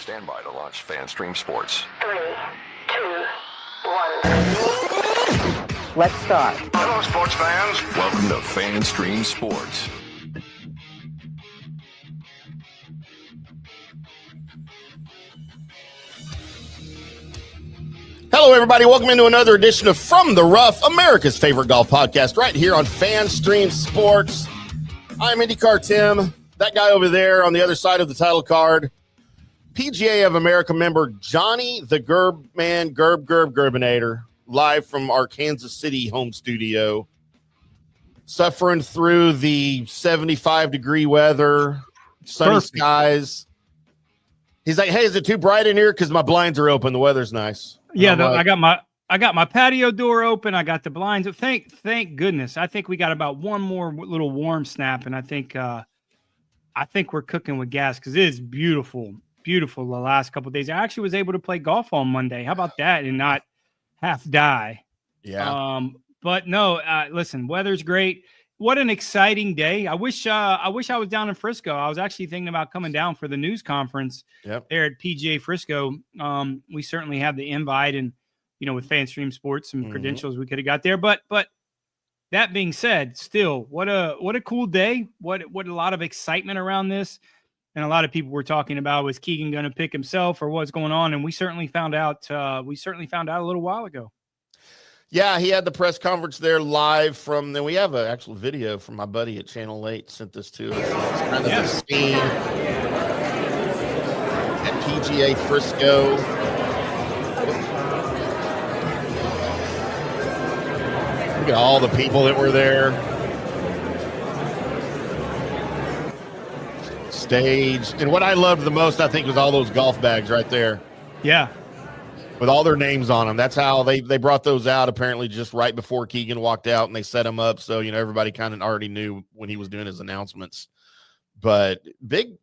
Stand by to launch FanStream Sports. 3, 2, 1. Let's start. Hello, sports fans. Welcome to FanStream Sports. Hello, everybody. Welcome into another edition of From the Rough, America's favorite golf podcast, right here on FanStream Sports. I'm IndyCarTim. That guy over there on the other side of the title card, PGA of America member Johnny the Gerbinator, live from our Kansas City home studio, suffering through the 75-degree weather, sunny skies. He's like, hey, is it too bright in here? Because my blinds are open. The weather's nice. Yeah, I got my patio door open. I got the blinds. Thank goodness. I think we got about one more little warm snap, and I think we're cooking with gas because it is beautiful the last couple of days. I actually was able to play golf on Monday. How about that? And not half die. Yeah. But no, listen, weather's great. What an exciting day. I wish I was down in Frisco. I was actually thinking about coming down for the news conference there at PGA Frisco. We certainly have the invite and, with FanStream Sports, some credentials we could have got there. But that being said, still, what a cool day. What a lot of excitement around this. And a lot of people were talking about, was Keegan going to pick himself or what's going on? And we certainly found out. A little while ago. Yeah, he had the press conference there live from. Then we have an actual video from my buddy at Channel 8 sent this to us. It's kind of the scene at PGA Frisco. Look at all the people that were there. Stage. And what I loved the most, I think, was all those golf bags right there. Yeah. With all their names on them. That's how they brought those out apparently just right before Keegan walked out, and they set them up. So, everybody kind of already knew when he was doing his announcements. But big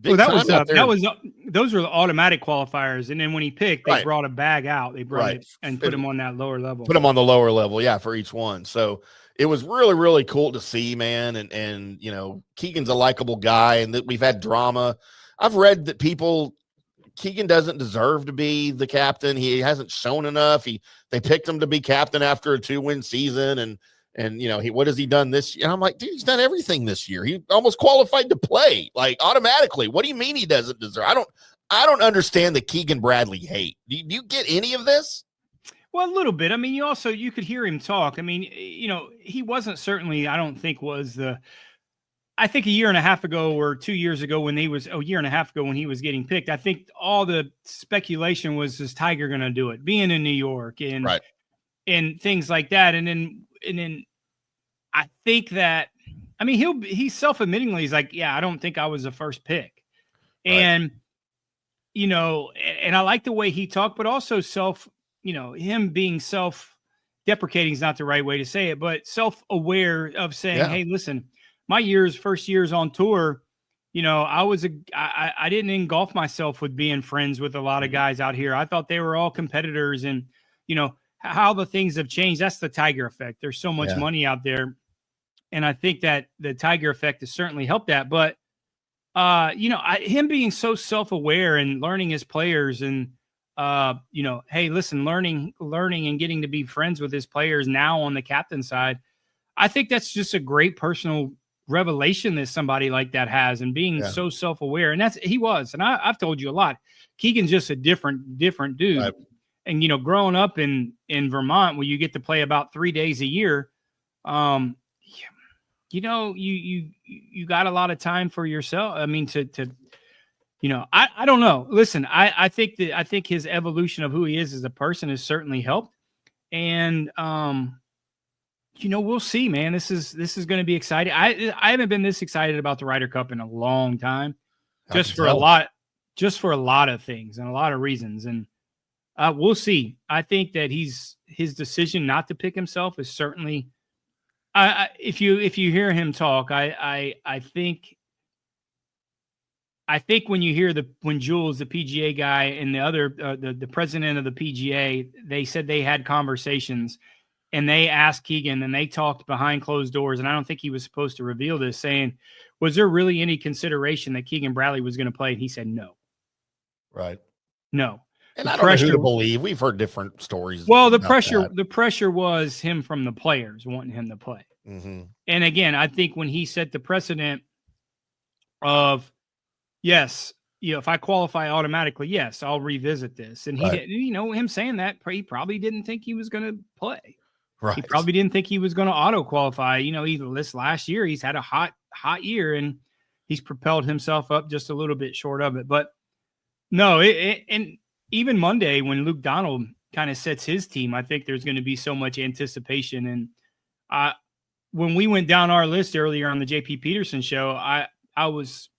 well, those were the automatic qualifiers. And then when he picked, they brought a bag out. They brought it and put him on that lower level. Put him on the lower level. Yeah. For each one. So it was really, really cool to see, man. And Keegan's a likable guy, and that we've had drama. I've read that Keegan doesn't deserve to be the captain. He hasn't shown enough. They picked him to be captain after a 2-win season. And what has he done this year? And I'm like, dude, he's done everything this year. He almost qualified to play, like, automatically. What do you mean he doesn't deserve? I don't understand the Keegan Bradley hate. Do you get any of this? Well, a little bit. I mean, you could hear him talk. I mean, he wasn't certainly, I don't think I think a year and a half ago or 2 years ago when he was getting picked, I think all the speculation was, is Tiger going to do it, being in New York and things like that. And then I think that, I mean, he's self-admittingly, he's like, yeah, I don't think I was the first pick. Right. And, and I like the way he talked, but also him being self-deprecating is not the right way to say it, but self-aware of saying, hey, listen, my first years on tour, I didn't engulf myself with being friends with a lot of guys out here. I thought they were all competitors, and, how the things have changed. That's the Tiger effect. There's so much money out there. And I think that the Tiger effect has certainly helped that. But, him being so self-aware and learning his players and, hey, listen, learning and getting to be friends with his players now on the captain side, I think that's just a great personal revelation that somebody like that has, and being so self-aware. And he was, and I've told you a lot, Keegan's just a different dude. Right. And, growing up in Vermont, where you get to play about 3 days a year, you got a lot of time for yourself. I mean, I don't know. Listen, I think his evolution of who he is as a person has certainly helped. And, we'll see, man. This is going to be exciting. I haven't been this excited about the Ryder Cup in a long time, just for a lot of things and a lot of reasons. And we'll see. I think that his decision not to pick himself is certainly, if you hear him talk, I think when you hear when Jules, the PGA guy, and the other, the president of the PGA, they said they had conversations. And they asked Keegan, and they talked behind closed doors, and I don't think he was supposed to reveal this, saying, was there really any consideration that Keegan Bradley was going to play? And he said no. Right. No. And The I don't know who pressure- to believe. We've heard different stories. Well, the about pressure was him from the players wanting him to play. that. Mm-hmm. And again, I think when he set the precedent of, yes, if I qualify automatically, yes, I'll revisit this. And he Right. didn't, him saying that, he probably didn't think he was going to play. Right. He probably didn't think he was going to auto qualify. Either this last year, he's had a hot year and he's propelled himself up just a little bit short of it. But no, and even Monday when Luke Donald kind of sets his team, I think there's going to be so much anticipation. And when we went down our list earlier on the JP Peterson show, I was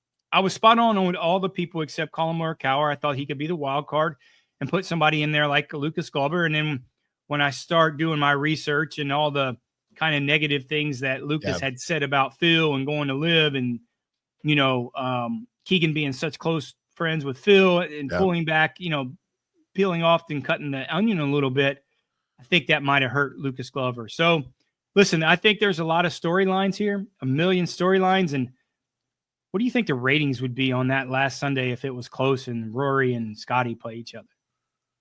spot on with all the people except Colin Morikawa. I thought he could be the wild card and put somebody in there like Lucas Glover. And then when I start doing my research and all the kind of negative things that Lucas had said about Phil and going to live and, Keegan being such close friends with Phil and pulling back, peeling off and cutting the onion a little bit, I think that might have hurt Lucas Glover. So listen, I think there's a lot of storylines here, a million storylines. And what do you think the ratings would be on that last Sunday if it was close and Rory and Scotty play each other?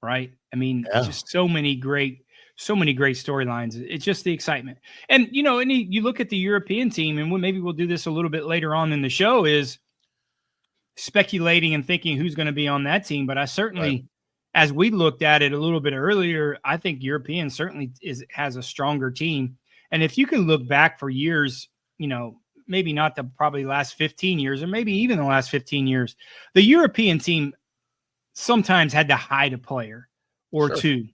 Right. I mean, just so many great storylines. It's just the excitement. And, you look at the European team, and maybe we'll do this a little bit later on in the show, is speculating and thinking who's going to be on that team. But I certainly, as we looked at it a little bit earlier, I think European certainly has a stronger team. And if you can look back for years, maybe not the probably last 15 years or maybe even the last 15 years, the European team sometimes had to hide a player or two.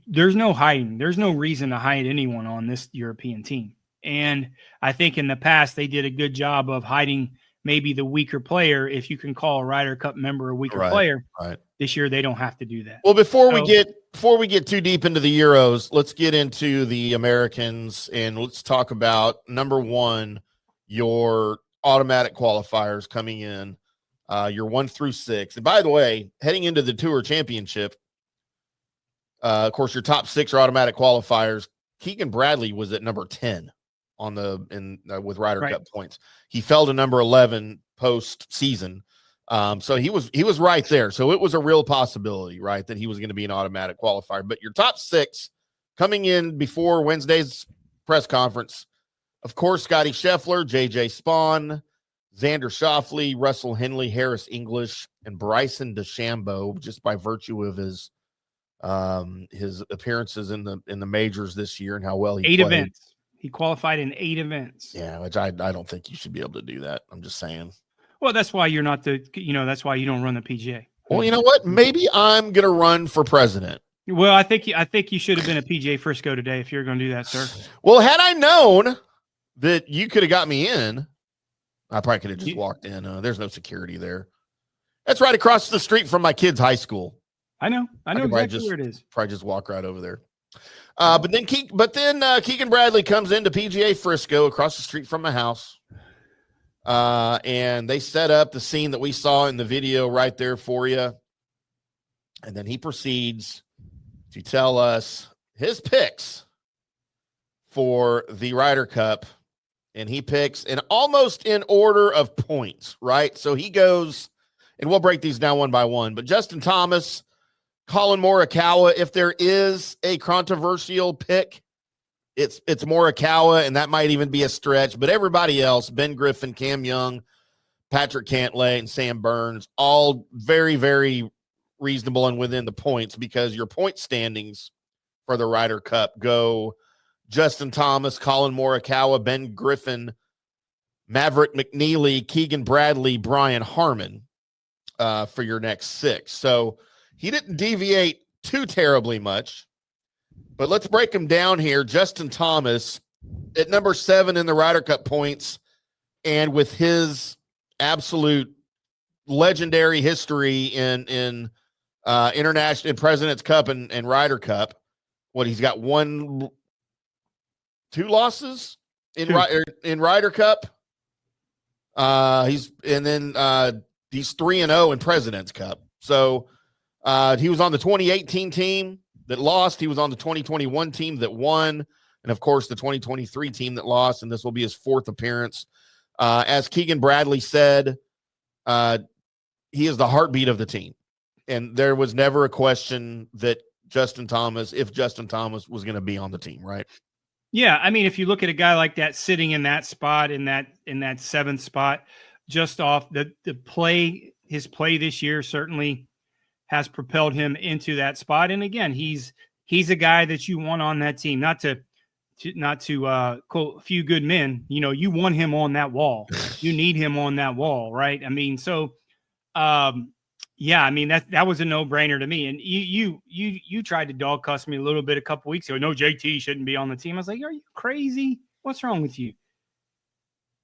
There's no hiding. There's no reason to hide anyone on this European team. And I think in the past, they did a good job of hiding maybe the weaker player. If you can call a Ryder Cup member a weaker player, this year, they don't have to do that. Well, before we get too deep into the Euros, let's get into the Americans and let's talk about number one, your automatic qualifiers coming in, your 1 through 6. And by the way, heading into the Tour Championship, of course, your top 6 are automatic qualifiers. Keegan Bradley was at number 10 with Ryder Cup points. He fell to number 11 post-season. So he was right there. So it was a real possibility, right, that he was going to be an automatic qualifier. But your top 6 coming in before Wednesday's press conference, of course, Scotty Scheffler, J.J. Spawn, Xander Schauffele, Russell Henley, Harris English, and Bryson DeChambeau, just by virtue of his appearances in the majors this year and how well he played. 8 events. He qualified in 8 events. Yeah, which I don't think you should be able to do that. I'm just saying. Well, that's why you're not that's why you don't run the PGA. Well, you know what? Maybe I'm going to run for president. Well, I think you should have been a PGA Frisco today if you're going to do that, sir. Well, had I known that you could have got me in, I probably could have just walked in. There's no security there. That's right across the street from my kid's high school. I know exactly where it is. Probably just walk right over there. But then Keegan Bradley comes into PGA Frisco across the street from my house. And they set up the scene that we saw in the video right there for you. And then he proceeds to tell us his picks for the Ryder Cup. And he picks almost in order of points, right? So he goes, and we'll break these down one by one. But Justin Thomas, Colin Morikawa, if there is a controversial pick, it's Morikawa, and that might even be a stretch. But everybody else, Ben Griffin, Cam Young, Patrick Cantlay, and Sam Burns, all very, very reasonable and within the points, because your point standings for the Ryder Cup go Justin Thomas, Colin Morikawa, Ben Griffin, Maverick McNeely, Keegan Bradley, Brian Harmon for your next 6. So he didn't deviate too terribly much. But let's break them down here. Justin Thomas at number 7 in the Ryder Cup points, and with his absolute legendary history in international, in President's Cup and Ryder Cup, he's got 2 losses in Ryder Cup. He's 3-0 in President's Cup. So he was on the 2018 team that lost. He was on the 2021 team that won. And of course the 2023 team that lost. And this will be his 4th appearance. As Keegan Bradley said, he is the heartbeat of the team. And there was never a question that if Justin Thomas was going to be on the team, right? Yeah, I mean, if you look at a guy like that sitting in that spot, in that seventh spot, just off the play, his play this year certainly has propelled him into that spot. And again, he's a guy that you want on that team. Not to quote a few good men, you want him on that wall. You need him on that wall, right? I mean, so yeah, I mean that was a no-brainer to me. And you tried to dog cuss me a little bit a couple weeks ago. No, JT shouldn't be on the team. I was like, are you crazy? What's wrong with you?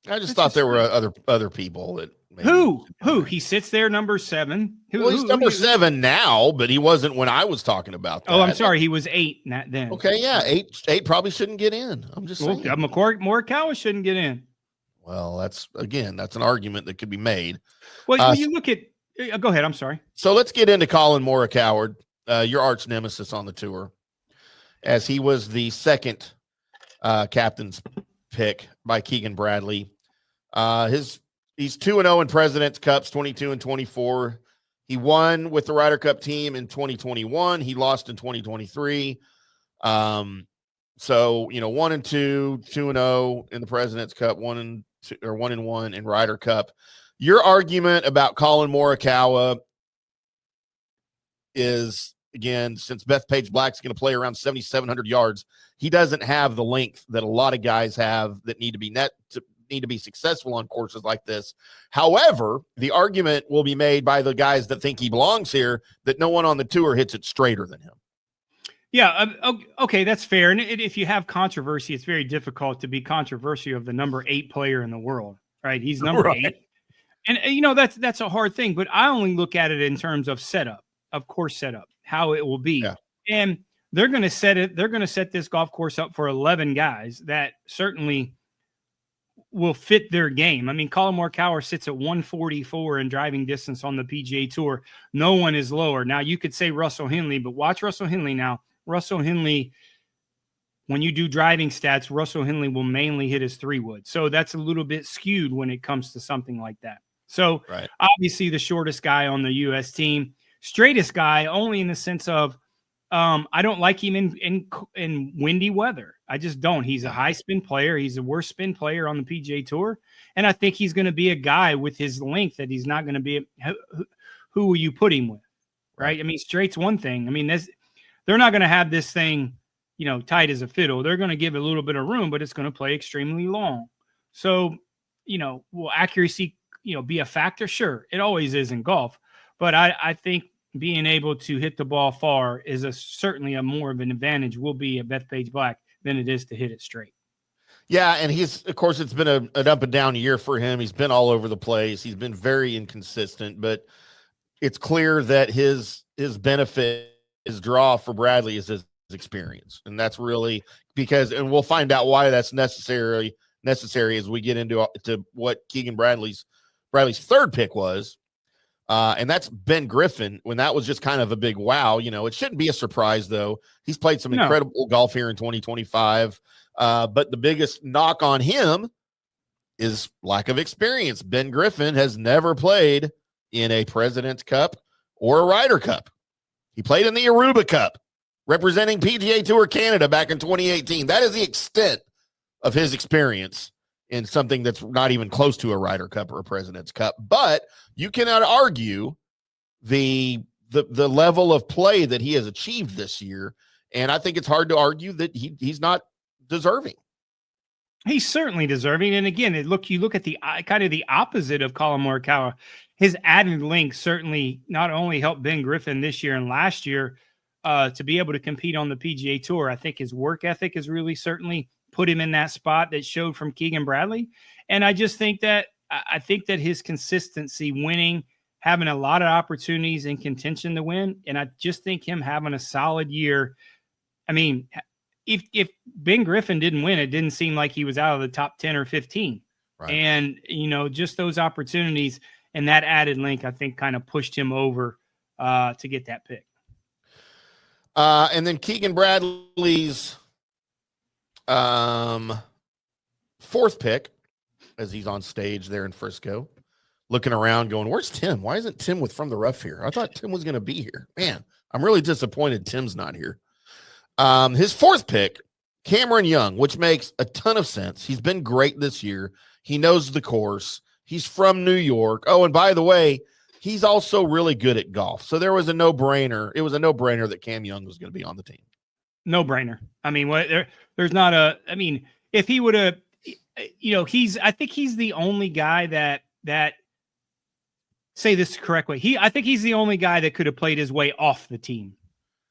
I just thought there were other people that maybe who he sits there number 7. He's number 7 now, but he wasn't when I was talking about that. Oh, I'm sorry, he was 8 then. Okay, yeah, 8 probably shouldn't get in. I'm just saying. Morikawa shouldn't get in. Well, that's an argument that could be made. Well, when you look at go ahead. I'm sorry. So let's get into Colin Morikawa, your arch nemesis on the tour, as he was the second captain's pick by Keegan Bradley. He's 2-0 in President's Cups, 22 and 24. He won with the Ryder Cup team in 2021. He lost in 2023. So 1 and 2, 2-0 in the President's Cup, 1 and 2 or 1 and 1 in Ryder Cup. Your argument about Colin Morikawa is, again, since Bethpage Black's going to play around 7,700 yards, he doesn't have the length that a lot of guys have that need to be successful on courses like this. However, the argument will be made by the guys that think he belongs here that no one on the tour hits it straighter than him. Yeah, okay, that's fair. And if you have controversy, it's very difficult to be controversial of the number 8 player in the world, right? He's number 8. And that's a hard thing, but I only look at it in terms of setup, how it will be. Yeah. And they're going to set this golf course up for 11 guys that certainly will fit their game. I mean, Colin Morikawa sits at 144 in driving distance on the PGA Tour. No one is lower. Now, you could say Russell Henley, but watch Russell Henley now. Russell Henley, when you do driving stats, Russell Henley will mainly hit his 3-wood. So that's a little bit skewed when it comes to something like that. So Obviously the shortest guy on the U.S. team, straightest guy only in the sense of I don't like him in windy weather. I just don't. He's a high spin player. He's the worst spin player on the PGA Tour. And I think he's going to be a guy with his length that he's not going to be. Who will you put him with? Right. I mean, straight's one thing. I mean, they're not going to have this thing, tight as a fiddle. They're going to give it a little bit of room, but it's going to play extremely long. So, will accuracy, be a factor? Sure. It always is in golf. But I think being able to hit the ball far is certainly a more of an advantage will be at Bethpage Black than it is to hit it straight. Yeah, and of course, it's been an up and down year for him. He's been all over the place. He's been very inconsistent, but it's clear that his benefit, his draw for Bradley is his experience. And that's really and we'll find out why that's necessary as we get into what Keegan Bradley's third pick was. And that's Ben Griffin, when that was just kind of a big wow. It shouldn't be a surprise, though. He's played some incredible golf here in 2025. But the biggest knock on him is lack of experience. Ben Griffin has never played in a President's Cup or a Ryder Cup. He played in the Aruba Cup, representing PGA Tour Canada back in 2018. That is the extent of his experience in something that's not even close to a Ryder Cup or a President's Cup. But you cannot argue the level of play that he has achieved this year. And I think it's hard to argue that he's not deserving. He's certainly deserving. And again, you look at the kind of the opposite of Colin Morikawa. His added length certainly not only helped Ben Griffin this year and last year to be able to compete on the PGA Tour. I think his work ethic has really certainly put him in that spot that showed from Keegan Bradley. And I just think that his consistency, winning, having a lot of opportunities in contention to win, and I just think him having a solid year. I mean, if Ben Griffin didn't win, it didn't seem like he was out of the top 10 or 15. Right. And, just those opportunities and that added link, I think, kind of pushed him over to get that pick. And then Keegan Bradley's fourth pick, as he's on stage there in Frisco, looking around going, where's Timm? Why isn't Timm with From the Rough here? I thought Timm was going to be here. Man, I'm really disappointed Timm's not here. His fourth pick, Cameron Young, which makes a ton of sense. He's been great this year. He knows the course. He's from New York. Oh, and by the way, he's also really good at golf. So there was a no-brainer. It was a no-brainer that Cam Young was going to be on the team. No brainer. I mean, there's not a, I mean, if he would have, I think he's the only guy that say this the correct way. I think he's the only guy that could have played his way off the team.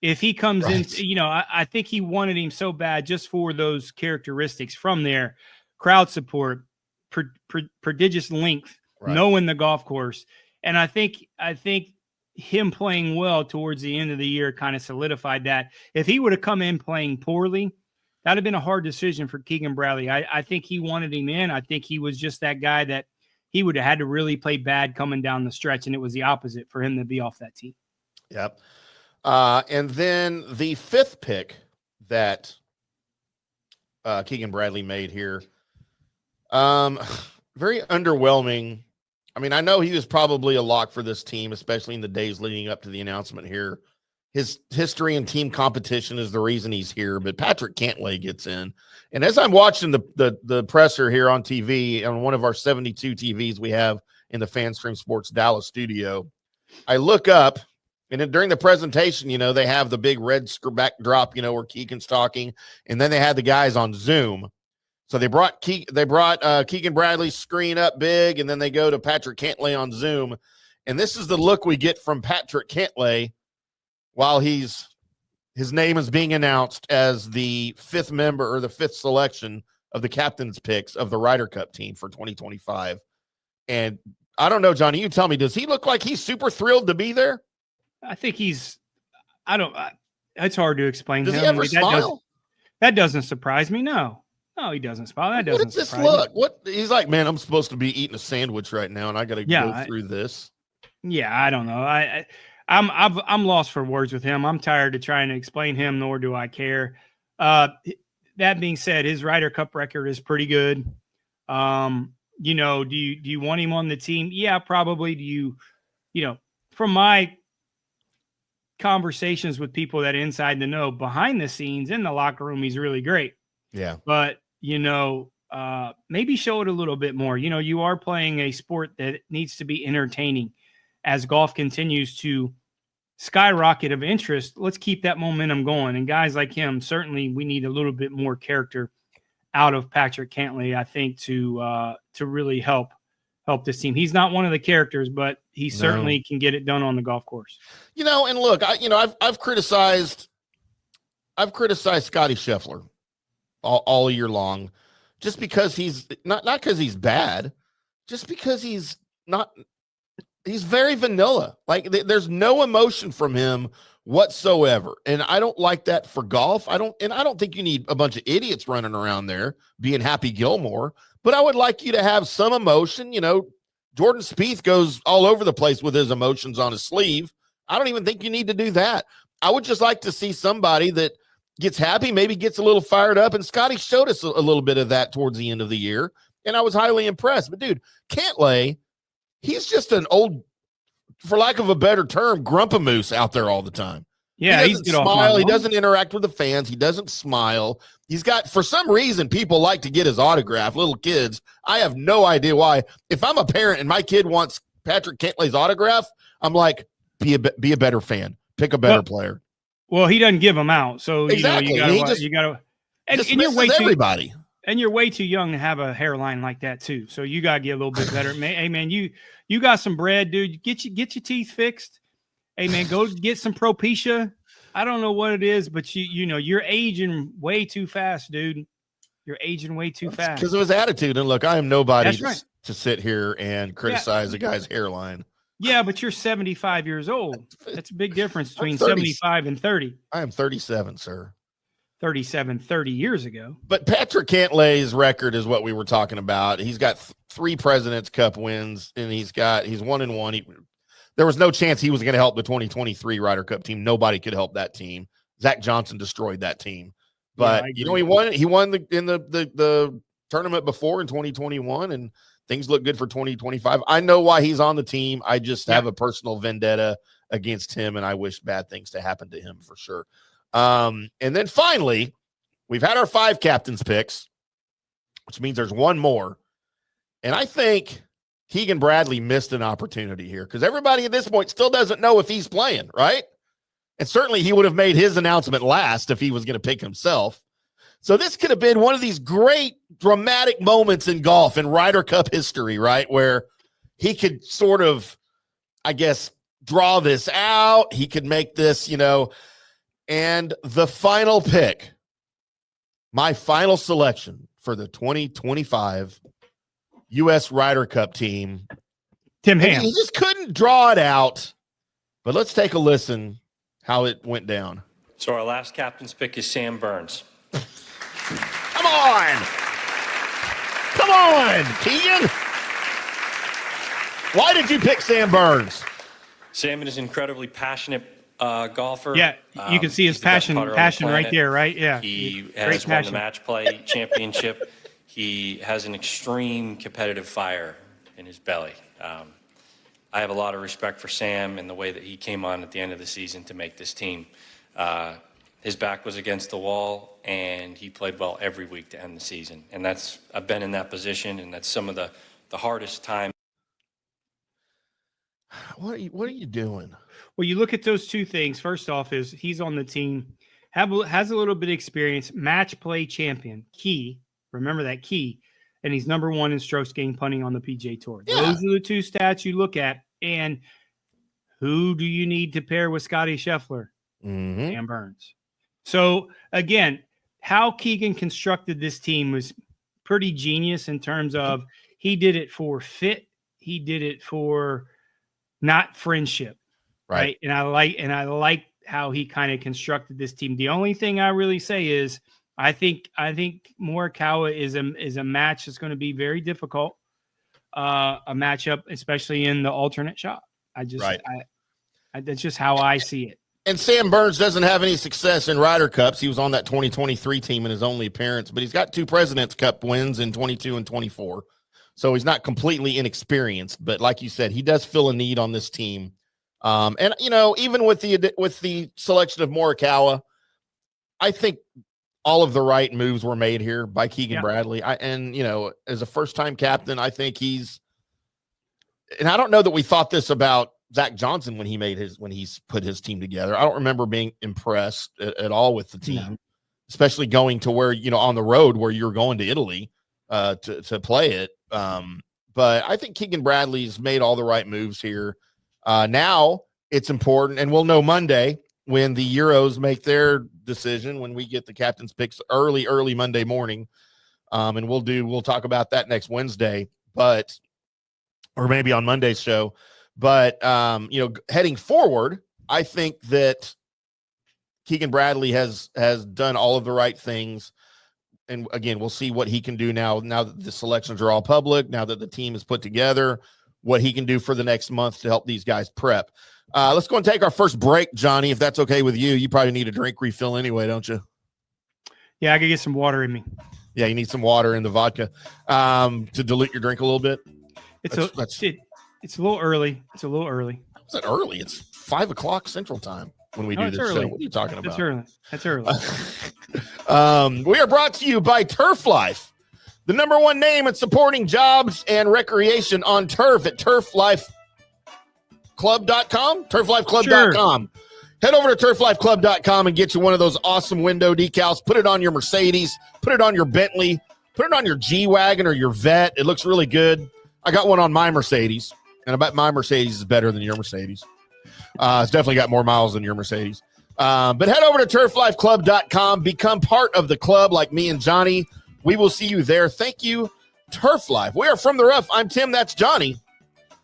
If he comes in, I think he wanted him so bad just for those characteristics from there, crowd support, prodigious length, knowing the golf course. And I think him playing well towards the end of the year kind of solidified that. If he would have come in playing poorly, that'd have been a hard decision for Keegan Bradley. I think he wanted him in. I think he was just that guy that he would have had to really play bad coming down the stretch, and it was the opposite for him to be off that team. Yep. And then the fifth pick that Keegan Bradley made here, very underwhelming. I mean, I know he was probably a lock for this team, especially in the days leading up to the announcement here. His history and team competition is the reason he's here, but Patrick Cantlay gets in. And as I'm watching the presser here on TV, on one of our 72 TVs we have in the FanStream Sports Dallas studio, I look up, and then during the presentation, they have the big red backdrop, where Keegan's talking, and then they had the guys on Zoom. So they brought Keegan Bradley's screen up big, and then they go to Patrick Cantlay on Zoom. And this is the look we get from Patrick Cantlay while his name is being announced as the fifth member or the fifth selection of the captain's picks of the Ryder Cup team for 2025. And I don't know, Johnny, you tell me, does he look like he's super thrilled to be there? I think it's hard to explain. Does he ever smile? That doesn't surprise me. No, he doesn't smile. That doesn't surprise me. What is this look? What he's like, man, I'm supposed to be eating a sandwich right now, and I got to go through this. Yeah, I don't know. I'm lost for words with him. I'm tired of trying to explain him, nor do I care. That being said, his Ryder Cup record is pretty good. Do you want him on the team? Yeah, probably. Do you from my conversations with people that inside the know, behind the scenes in the locker room, he's really great. Yeah. But, maybe show it a little bit more. You are playing a sport that needs to be entertaining. As golf continues to skyrocket of interest, let's keep that momentum going. And guys like him, certainly we need a little bit more character out of Patrick Cantlay, I think, to really help this team. He's not one of the characters, but he certainly can get it done on the golf course. And look, I've criticized Scotty Scheffler all year long, just because he's not because he's bad, just because he's very vanilla. Like there's no emotion from him whatsoever. And I don't like that for golf. I don't think you need a bunch of idiots running around there being Happy Gilmore, but I would like you to have some emotion. Jordan Spieth goes all over the place with his emotions on his sleeve. I don't even think you need to do that. I would just like to see somebody that gets happy, maybe gets a little fired up. And Scotty showed us a little bit of that towards the end of the year, and I was highly impressed. But dude, Cantlay, he's just an old, for lack of a better term, grumpamoose out there all the time. Yeah, he doesn't smile. He doesn't interact with the fans. He doesn't smile. He's got, for some reason, people like to get his autograph, little kids. I have no idea why. If I'm a parent and my kid wants Patrick Cantlay's autograph, I'm like, be a better fan. Pick a better player. Well, he doesn't give them out. So, exactly. you got to, and you're way everybody. And you're way too young to have a hairline like that too. So you got to get a little bit better. Hey man, you got some bread, dude. Get your teeth fixed. Hey man, go get some Propecia. I don't know what it is, but you're aging way too fast, dude. You're aging way too fast. Because of his attitude. And look, I am nobody to sit here and criticize a guy's hairline. Yeah, but you're 75 years old. That's a big difference between 75 and 30. I am 37, sir. 30 years ago. But Patrick Cantlay's record is what we were talking about. He's got 3 President's Cup wins, and he's 1-1. There was no chance he was going to help the 2023 Ryder Cup team. Nobody could help that team. Zach Johnson destroyed that team. But he won in the tournament before in 2021, and things look good for 2025. I know why he's on the team. I just have a personal vendetta against him, and I wish bad things to happen to him for sure. And then finally, we've had our 5 captains picks, which means there's one more. And I think Keegan Bradley missed an opportunity here because everybody at this point still doesn't know if he's playing, right? And certainly he would have made his announcement last if he was going to pick himself. So this could have been one of these great dramatic moments in golf in Ryder Cup history, right? Where he could sort of, I guess, draw this out. He could make this, and the final pick, my final selection for the 2025 U.S. Ryder Cup team, Timm Hamm. He just couldn't draw it out. But let's take a listen how it went down. So our last captain's pick is Sam Burns. Come on. Come on, Keegan. Why did you pick Sam Burns? Sam is an incredibly passionate golfer. Yeah, you can see his passion right there, right? Yeah. He has won the match play championship. He has an extreme competitive fire in his belly. I have a lot of respect for Sam and the way that he came on at the end of the season to make this team. His back was against the wall, and he played well every week to end the season. And I've been in that position, and that's some of the hardest time. What are you doing? Well, you look at those two things. First off is he's on the team, has a little bit of experience, match play champion, key. Remember that key. And he's number 1 in strokes gained punting on the PGA Tour. Yeah. Those are the 2 stats you look at. And who do you need to pair with Scotty Scheffler? Sam Burns. So, again, how Keegan constructed this team was pretty genius in terms of he did it for fit. He did it for not friendship. Right. And I like how he kind of constructed this team. The only thing I really say is I think Morikawa is a match that's going to be very difficult. A matchup, especially in the alternate shot. That's just how I see it. And Sam Burns doesn't have any success in Ryder Cups. He was on that 2023 team in his only appearance, but he's got 2 President's Cup wins in 22 and 24. So he's not completely inexperienced, but like you said, he does fill a need on this team. And even with the selection of Morikawa, I think all of the right moves were made here by Keegan Bradley. As a first-time captain, I think and I don't know that we thought this about Zach Johnson when he's put his team together. I don't remember being impressed at all with the team, especially going to where, on the road where you're going to Italy to play it. But I think Keegan Bradley's made all the right moves here. Now it's important, and we'll know Monday when the Euros make their decision, when we get the captain's picks early Monday morning. And we'll talk about that next Wednesday, or maybe on Monday's show. But, heading forward, I think that Keegan Bradley has done all of the right things. And again, we'll see what he can do now that the selections are all public, now that the team is put together, what he can do for the next month to help these guys prep. Let's go and take our first break, Johnny, if that's okay with you. You probably need a drink refill anyway, don't you? Yeah, I could get some water in me. Yeah, you need some water in the vodka to dilute your drink a little bit. It's a little early. Is it early? It's 5:00 Central Time when we do this show. What are you talking about? That's early. We are brought to you by Turf Life, the number 1 name in supporting jobs and recreation on turf at turflifeclub.com. Turflifeclub.com. Sure. Head over to turflifeclub.com and get you one of those awesome window decals. Put it on your Mercedes. Put it on your Bentley. Put it on your G-Wagon or your Vet. It looks really good. I got one on my Mercedes, and I bet my Mercedes is better than your Mercedes. It's definitely got more miles than your Mercedes. But head over to turflifeclub.com. Become part of the club like me and Johnny. We will see you there. Thank you, Turf Life. We are from the rough. I'm Tim. That's Johnny.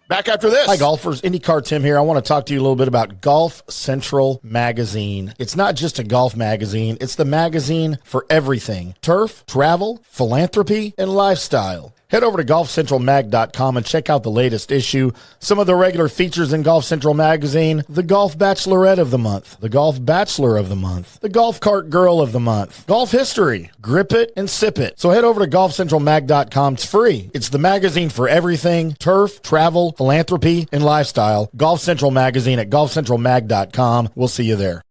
Back after this. Hi, golfers. IndyCarTim here. I want to talk to you a little bit about Golf Central Magazine. It's not just a golf magazine. It's the magazine for everything. Turf, travel, philanthropy, and lifestyle. Head over to golfcentralmag.com and check out the latest issue. Some of the regular features in Golf Central Magazine: the Golf Bachelorette of the Month, the Golf Bachelor of the Month, the Golf Cart Girl of the Month, Golf History, Grip It and Sip It. So head over to golfcentralmag.com. It's free. It's the magazine for everything: turf, travel, philanthropy, and lifestyle. Golf Central Magazine at golfcentralmag.com. We'll see you there.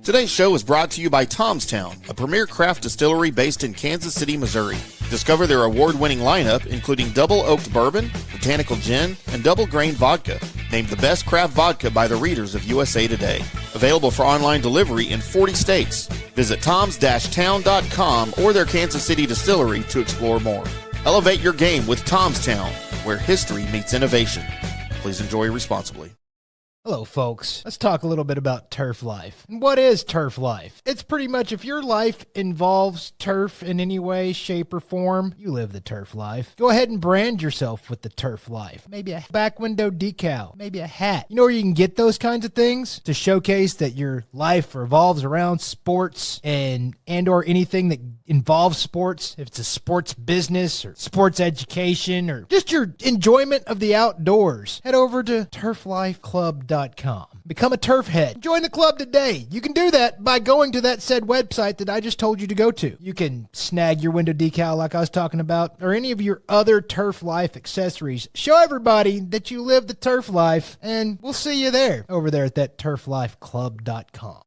Today's show is brought to you by Tomstown, a premier craft distillery based in Kansas City, Missouri. Discover their award-winning lineup, including double oaked bourbon, botanical gin, and double grain vodka. Named the best craft vodka by the readers of USA Today. Available for online delivery in 40 states. Visit toms-town.com or their Kansas City distillery to explore more. Elevate your game with Tomstown, where history meets innovation. Please enjoy responsibly. Hello, folks. Let's talk a little bit about turf life. What is turf life? It's pretty much if your life involves turf in any way, shape, or form, you live the turf life. Go ahead and brand yourself with the turf life. Maybe a back window decal, maybe a hat. You know where you can get those kinds of things to showcase that your life revolves around sports and or anything that involves sports. If it's a sports business or sports education or just your enjoyment of the outdoors, head over to turflifeclub.com. Become a turf head. Join the club today. You can do that by going to that said website that I just told you to go to. You can snag your window decal like I was talking about, or any of your other turf life accessories. Show everybody that you live the turf life, and we'll see you there over there at that turflifeclub.com.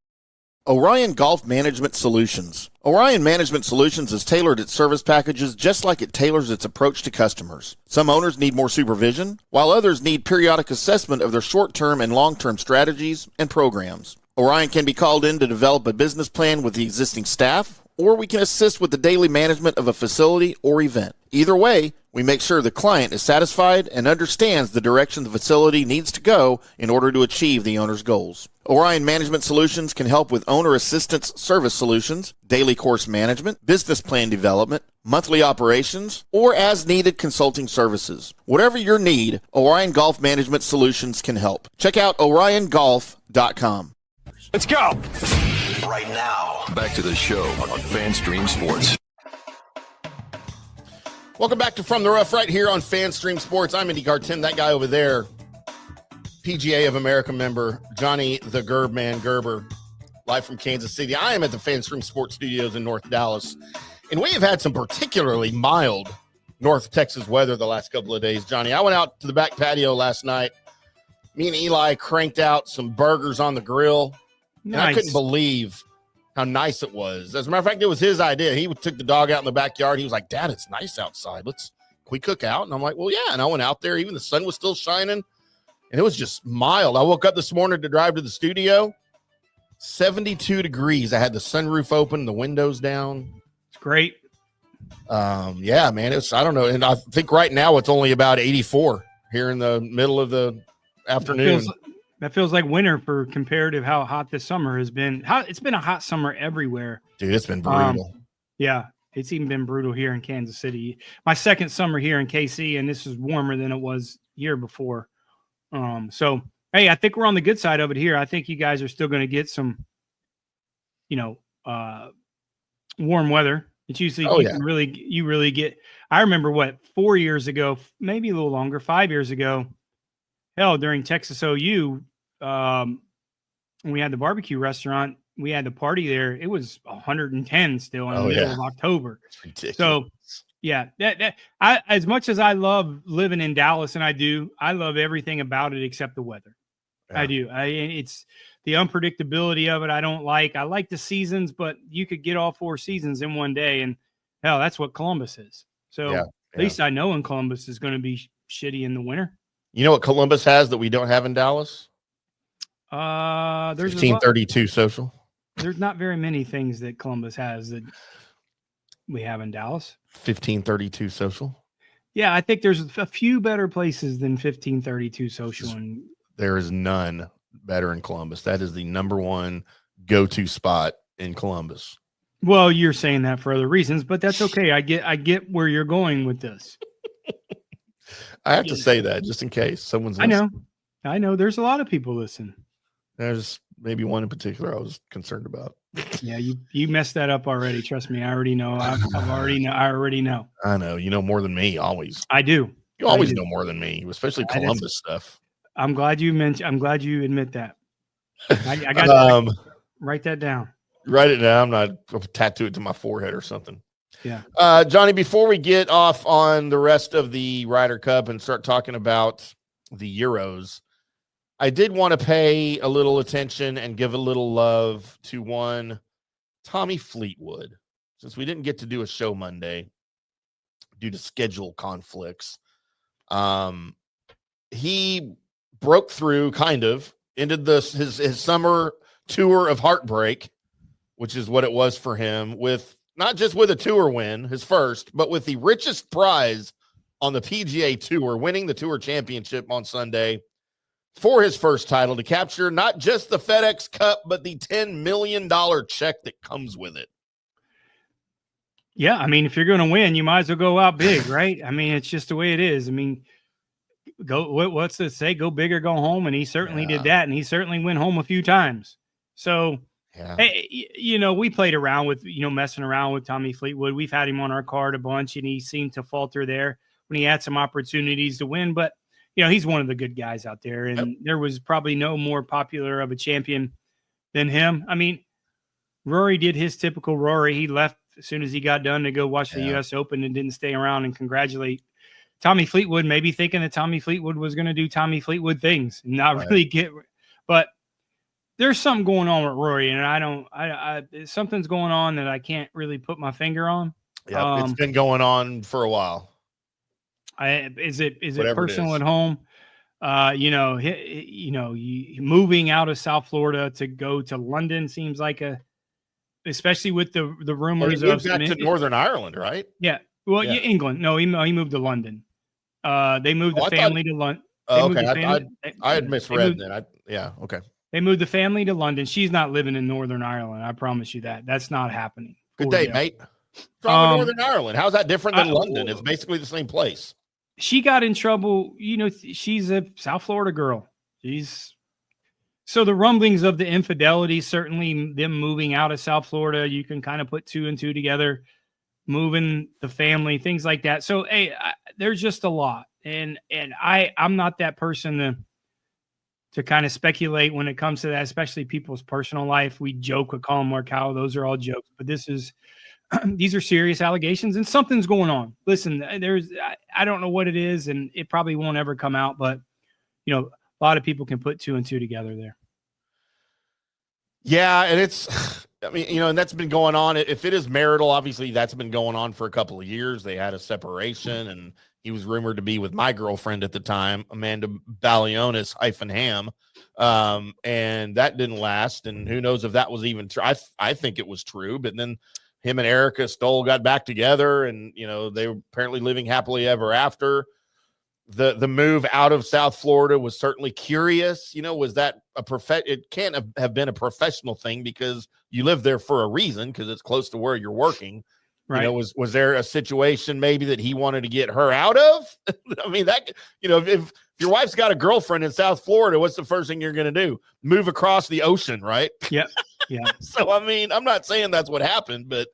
Orion Golf Management Solutions. Orion Management Solutions has tailored its service packages just like it tailors its approach to customers. Some owners need more supervision, while others need periodic assessment of their short-term and long-term strategies and programs. Orion can be called in to develop a business plan with the existing staff, or we can assist with the daily management of a facility or event. Either way, we make sure the client is satisfied and understands the direction the facility needs to go in order to achieve the owner's goals. Orion Management Solutions can help with owner assistance service solutions, daily course management, business plan development, monthly operations, or as-needed consulting services. Whatever your need, Orion Golf Management Solutions can help. Check out oriongolf.com. Let's go! Right now. Back to the show on FanStream Sports. Welcome back to From the Rough right here on FanStream Sports. I'm IndyCarTim, that guy over there. PGA of America member, Johnny the Gerber, live from Kansas City. I am at the FanStream Sports Studios in North Dallas, and we have had some particularly mild North Texas weather the last couple of days, Johnny. I went out to the back patio last night. Me and Eli cranked out some burgers on the grill, and I couldn't believe how nice it was. As a matter of fact, it was his idea. He took the dog out in the backyard. He was like, Dad, it's nice outside. Can we cook out? And I'm like, well, yeah. And I went out there. Even the sun was still shining. And it was just mild. I woke up this morning to drive to the studio. 72 degrees. I had the sunroof open, the windows down. It's great. Yeah, man. I don't know. And I think right now it's only about 84 here in the middle of the afternoon. That feels like winter for comparative how hot this summer has been. It's been a hot summer everywhere. Dude, it's been brutal. Yeah, it's even been brutal here in Kansas City. My second summer here in KC, and this is warmer than it was year before. So, hey, I think we're on the good side of it here. I think you guys are still going to get some, warm weather. It's usually you really get. I remember 4 years ago, maybe a little longer, 5 years ago. Hell, during Texas OU, when we had the barbecue restaurant, we had the party there. It was 110 still in the middle of October. It's ridiculous. So, yeah, I as much as I love living in Dallas, and I love everything about it except the weather. Yeah. I do. It's the unpredictability of it. I don't like. I like the seasons, but you could get all 4 seasons in one day, and hell, that's what Columbus is. So at least I know in Columbus is going to be shitty in the winter. You know what Columbus has that we don't have in Dallas? There's 1532 social. There's not very many things that Columbus has that we have in Dallas. 1532 social. Yeah, I think there's a few better places than 1532 social. And there is none better in Columbus. That is the number one go-to spot in Columbus. Well, you're saying that for other reasons, but that's okay. I get where you're going with this. I have to say that just in case someone's listening. I know. There's a lot of people listening. There's maybe one in particular I was concerned about. Yeah, you messed that up already. Trust me, I already know. I already know. I know. You know more than me, always. I do. You always know more than me, especially Columbus stuff. I'm glad you admit that. I got write that down. Write it down. I'm not tattoo it to my forehead or something. Yeah. Johnny, before we get off on the rest of the Ryder Cup and start talking about the Euros, I did want to pay a little attention and give a little love to one Tommy Fleetwood, since we didn't get to do a show Monday due to schedule conflicts. He broke through, kind of ended his summer tour of heartbreak, which is what it was for him, with not just with a tour win, his first, but with the richest prize on the PGA Tour, winning the Tour Championship on Sunday for his first title, to capture not just the FedEx Cup, but the $10 million check that comes with it. Yeah, I mean, if you're going to win, you might as well go out big, right? I mean, it's just the way it is. I mean, what's it say? Go big or go home, and he certainly did that, and he certainly went home a few times. So, hey, we played around with, messing around with Tommy Fleetwood. We've had him on our card a bunch, and he seemed to falter there when he had some opportunities to win, but he's one of the good guys out there, and there was probably no more popular of a champion than him. I mean, Rory did his typical Rory. He left as soon as he got done to go watch the U.S. Open and didn't stay around and congratulate Tommy Fleetwood, maybe thinking that Tommy Fleetwood was going to do Tommy Fleetwood things and not really get – but there's something going on with Rory, and something's going on that I can't really put my finger on. Yeah, it's been going on for a while. Is it personal at home? Moving out of South Florida to go to London seems like especially with the rumors of that to Northern Ireland, right? Yeah. Well, England. No, he moved to London. They moved the family to London. Okay. I had misread that. Okay. They moved the family to London. She's not living in Northern Ireland. I promise you that. That's not happening. Good day, mate. From Northern Ireland. How's that different than London? It's basically the same place. She got in trouble. She's a South Florida girl. So the rumblings of the infidelity, certainly them moving out of South Florida, you can kind of put two and two together, moving the family, things like that. So, hey, there's just a lot. And I'm not that person to kind of speculate when it comes to that, especially people's personal life. We joke with Colin Morikawa. Those are all jokes, but these are serious allegations and something's going on. Listen, I don't know what it is, and it probably won't ever come out, but a lot of people can put two and two together there. Yeah. And and that's been going on. If it is marital, obviously that's been going on for a couple of years. They had a separation, and he was rumored to be with my girlfriend at the time, Amanda Balionis Ham. And that didn't last. And who knows if that was even true. I think it was true, but then him and Erica Stoll got back together, and they were apparently living happily ever after. The move out of South Florida was certainly curious. Was that it can't have been a professional thing, because you live there for a reason, because it's close to where you're working. Right. Was there a situation maybe that he wanted to get her out of? I mean, that, if your wife's got a girlfriend in South Florida, what's the first thing you're going to do? Move across the ocean, right? Yeah. Yeah. So, I mean, I'm not saying that's what happened, but,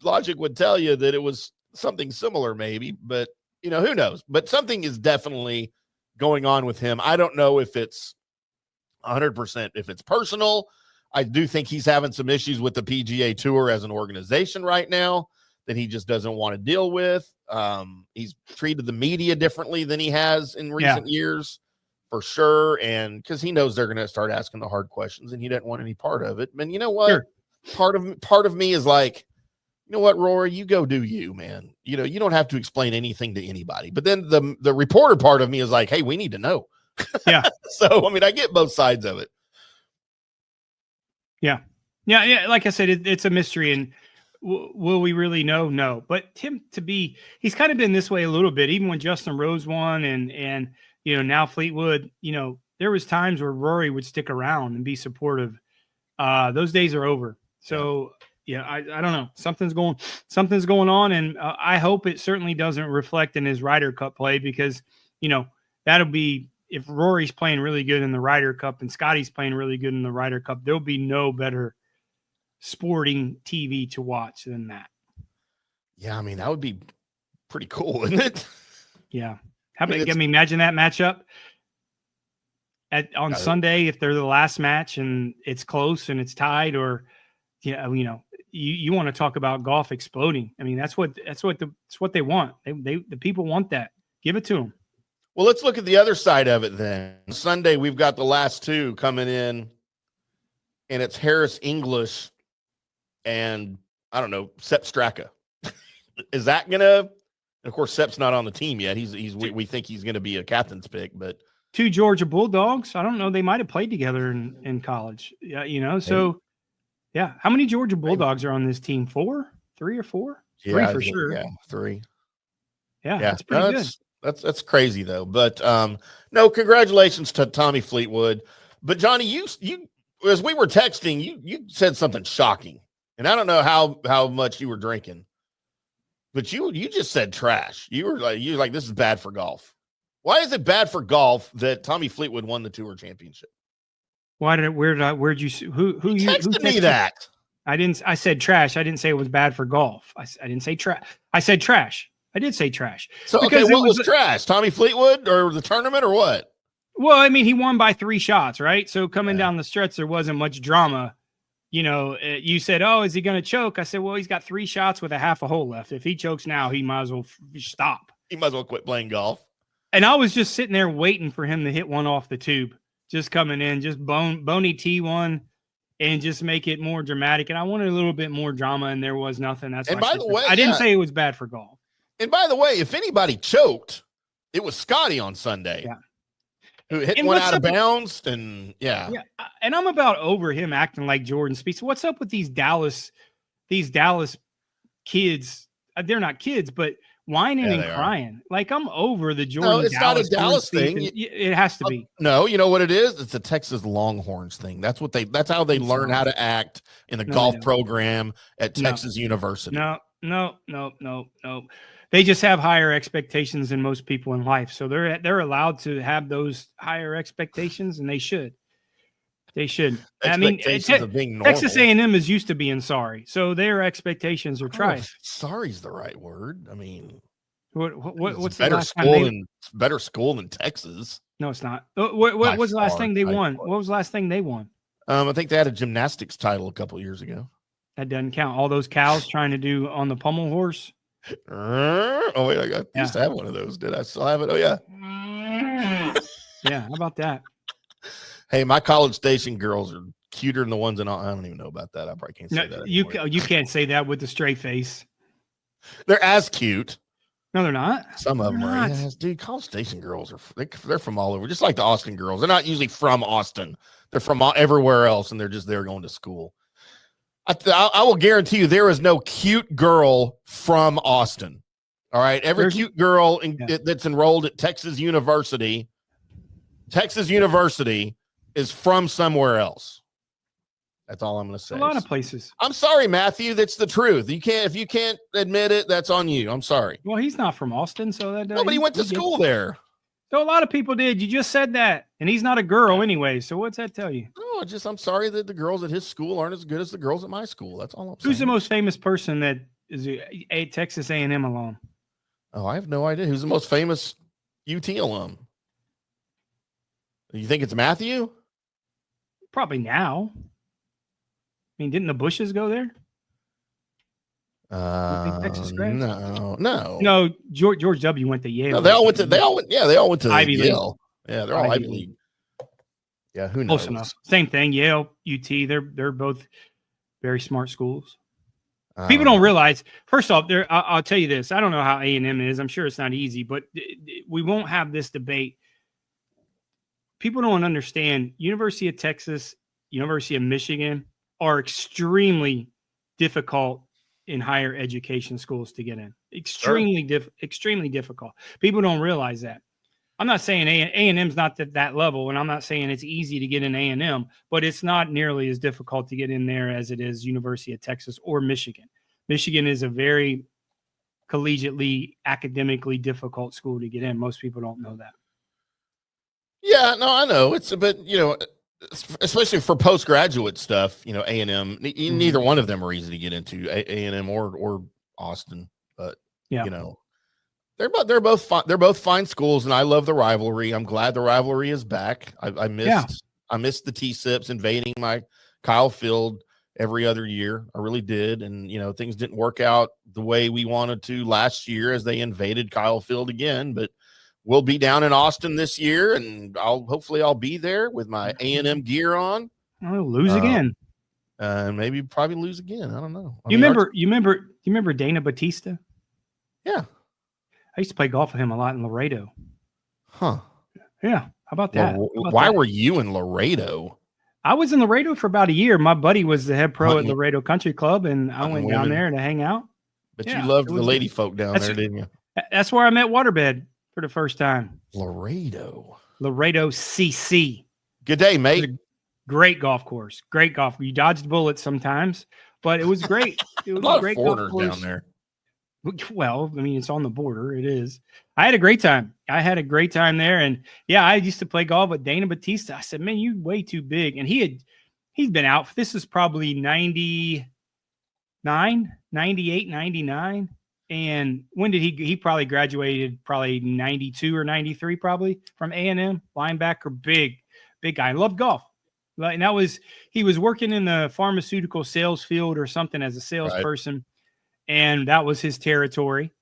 logic would tell you that it was something similar maybe, but, who knows? But something is definitely going on with him. I don't know if it's 100%, if it's personal. I do think he's having some issues with the PGA Tour as an organization right now that he just doesn't want to deal with. He's treated the media differently than he has in recent years, for sure. And because he knows they're going to start asking the hard questions, and he doesn't want any part of it. And you know what? Sure. Part of me is like, you know what, Rory, you go do you, man. You don't have to explain anything to anybody. But then the reporter part of me is like, hey, we need to know. Yeah. So, I mean, I get both sides of it. Yeah. Like I said, it's a mystery, and will we really know? No. But Tim, he's kind of been this way a little bit, even when Justin Rose won, and now Fleetwood. There was times where Rory would stick around and be supportive. Those days are over. So I don't know. Something's going on, and I hope it certainly doesn't reflect in his Ryder Cup play, because that'll be. If Rory's playing really good in the Ryder Cup and Scotty's playing really good in the Ryder Cup, there'll be no better sporting TV to watch than that. Yeah, I mean, that would be pretty cool, wouldn't it? Yeah. How about, imagine that matchup on Sunday, if they're the last match and it's close and it's tied, or, you want to talk about golf exploding. I mean, that's what they want. The people want that. Give it to them. Well, let's look at the other side of it then. Sunday, we've got the last two coming in, and it's Harris English and, I don't know, Sepp Straka. Is that going to – of course, Sepp's not on the team yet. We think he's going to be a captain's pick, but – 2 Georgia Bulldogs. I don't know. They might have played together in college. Yeah, so – yeah. How many Georgia Bulldogs are on this team? 4? 3 or 4? Yeah, 3 for sure. Yeah, 3. Yeah, that's pretty good. That's crazy though. But no, congratulations to Tommy Fleetwood. But Johnny, you as we were texting, you said something shocking, and I don't know how much you were drinking, but you just said trash. You were like this is bad for golf. Why is it bad for golf that Tommy Fleetwood won the Tour Championship? Where'd you texted me that? I said trash. I didn't say it was bad for golf. I didn't say trash. I said trash. I did say trash. So, okay, what was trash? Tommy Fleetwood or the tournament or what? Well, I mean, he won by 3 shots, right? So coming down the stretch, there wasn't much drama. You said, oh, is he going to choke? I said, well, he's got 3 shots with a half a hole left. If he chokes now, he might as well stop. He might as well quit playing golf. And I was just sitting there waiting for him to hit one off the tube. Just coming in, just bony T1 and just make it more dramatic. And I wanted a little bit more drama, and there was nothing. That's and by the way, I didn't say it was bad for golf. And by the way, if anybody choked, it was Scotty on Sunday. Yeah. Who hit one out of bounds, and yeah. And I'm about over him acting like Jordan Spieth. So what's up with these Dallas kids? They're not kids, but whining and crying. Like, I'm over the Jordan. No, it's Dallas, not a Dallas thing. It has to be. No, you know what it is? It's a Texas Longhorns thing. That's how they learn how to act in the golf program at Texas University. No. They just have higher expectations than most people in life. So they're allowed to have those higher expectations, and they should. They should. I mean, of being normal. Texas A&M is used to being sorry, so their expectations are trash. Sorry's the right word. I mean, what's better school better school than Texas? No, it's not. What was the last thing they won? What was the last thing they won? I think they had a gymnastics title a couple years ago. That doesn't count. All those cows trying to do on the pommel horse. Oh wait, I used to have one of those. Did I still have it? Oh yeah. Yeah. How about that? Hey, my College Station girls are cuter than the ones in. I don't even know about that. I probably can't say that. You can't say that with the straight face. They're as cute. No, they're not. Some of them are. Yes, dude, College Station girls they're from all over, just like the Austin girls. They're not usually from Austin. They're from everywhere else, and they're just there going to school. I will guarantee you there is no cute girl from Austin. All right, every cute girl that's enrolled at Texas University is from somewhere else. That's all I'm going to say. A lot of places. I'm sorry, Matthew. That's the truth. If you can't admit it, that's on you. I'm sorry. Well, he's not from Austin, so that nobody went to school there. So a lot of people did. You just said that, and he's not a girl anyway. So what's that tell you? No, I'm sorry that the girls at his school aren't as good as the girls at my school. That's all I'm saying. Who's the most famous person that is a Texas A&M alum? Oh, I have no idea. Who's the most famous UT alum? You think it's Matthew? Probably now. I mean, didn't the Bushes go there? Texas grad? No. George W. went to Yale. No, they all went to Ivy Yale. League. Yeah, they're all Ivy League. Yeah, who knows? Close enough. Same thing. Yale, UT. They're both very smart schools. People don't realize. First off, I'll tell you this. I don't know how A&M is. I'm sure it's not easy, but we won't have this debate. People don't understand. University of Texas, University of Michigan are extremely difficult in higher education schools to get in. Extremely difficult. People don't realize that. I'm not saying A&M's not at that level, and I'm not saying it's easy to get in A&M, but it's not nearly as difficult to get in there as it is University of Texas or Michigan. Michigan is a very collegiately, academically difficult school to get in. Most people don't know that. Yeah, no, I know. especially for postgraduate stuff, A&M, neither one of them are easy to get into, A&M or Austin, but they're both fine. They're both fine schools, and I love the rivalry. I'm glad the rivalry is back. I missed the T-Sips invading my Kyle Field every other year. I really did. And, things didn't work out the way we wanted to last year as they invaded Kyle Field again, but we'll be down in Austin this year, and hopefully I'll be there with my A&M gear on. I'll lose again. And maybe probably lose again. I don't know. You remember Dana Batista? Yeah. I used to play golf with him a lot in Laredo. Huh. Yeah. How about that? Why were you in Laredo? I was in Laredo for about a year. My buddy was the head pro at Laredo Country Club, and I went down there to hang out. But you loved the lady folk down there, didn't you? That's where I met Waterbed for the first time. Laredo CC. Good day, mate. Great golf course. Great golf. You dodged bullets sometimes, but it was great. It was a great golf course down there. Well, I mean, it's on the border. It is. I had a great time. there. And I used to play golf with Dana Batista. I said, man, you way too big. And he'd been out. This is probably 98, 99. And when did he probably graduated? Probably 92 or 93, probably from A&M, linebacker, big guy. Loved golf. And he was working in the pharmaceutical sales field or something as a salesperson. Right. And that was his territory.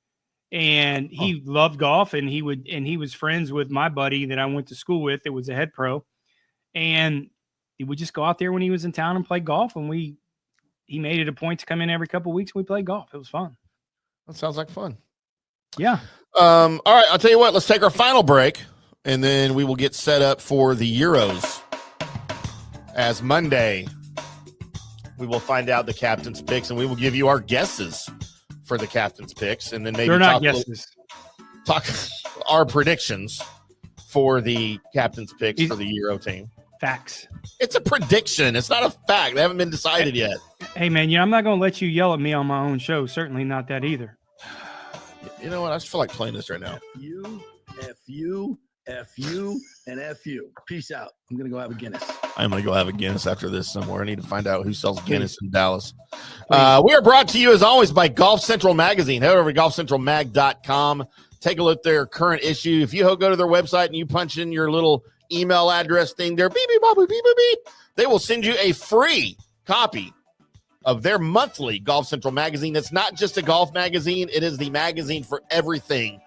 And he loved golf, and he was friends with my buddy that I went to school with. It was a head pro. And he would just go out there when he was in town and play golf. And he made it a point to come in every couple of weeks and we played golf. It was fun. That sounds like fun. Yeah. All right. I'll tell you what, let's take our final break, and then we will get set up for the Euros. As Monday, we will find out the captain's picks, and we will give you our guesses for the captain's picks, and then maybe talk our predictions for the captain's picks for the Euro team. Facts. It's a prediction. It's not a fact. They haven't been decided yet. Hey, man, I'm not going to let you yell at me on my own show. Certainly not that either. You know what? I just feel like playing this right now. F you, and F you. Peace out. I'm going to go have a Guinness. I'm going to go have a Guinness after this somewhere. I need to find out who sells Guinness in Dallas. We are brought to you, as always, by Golf Central Magazine. Head over to golfcentralmag.com. Take a look at their current issue. If you go to their website and you punch in your little email address thing there, beep, beep, beep, beep, beep, beep, they will send you a free copy of their monthly Golf Central Magazine. It's not just a golf magazine. It is the magazine for everything.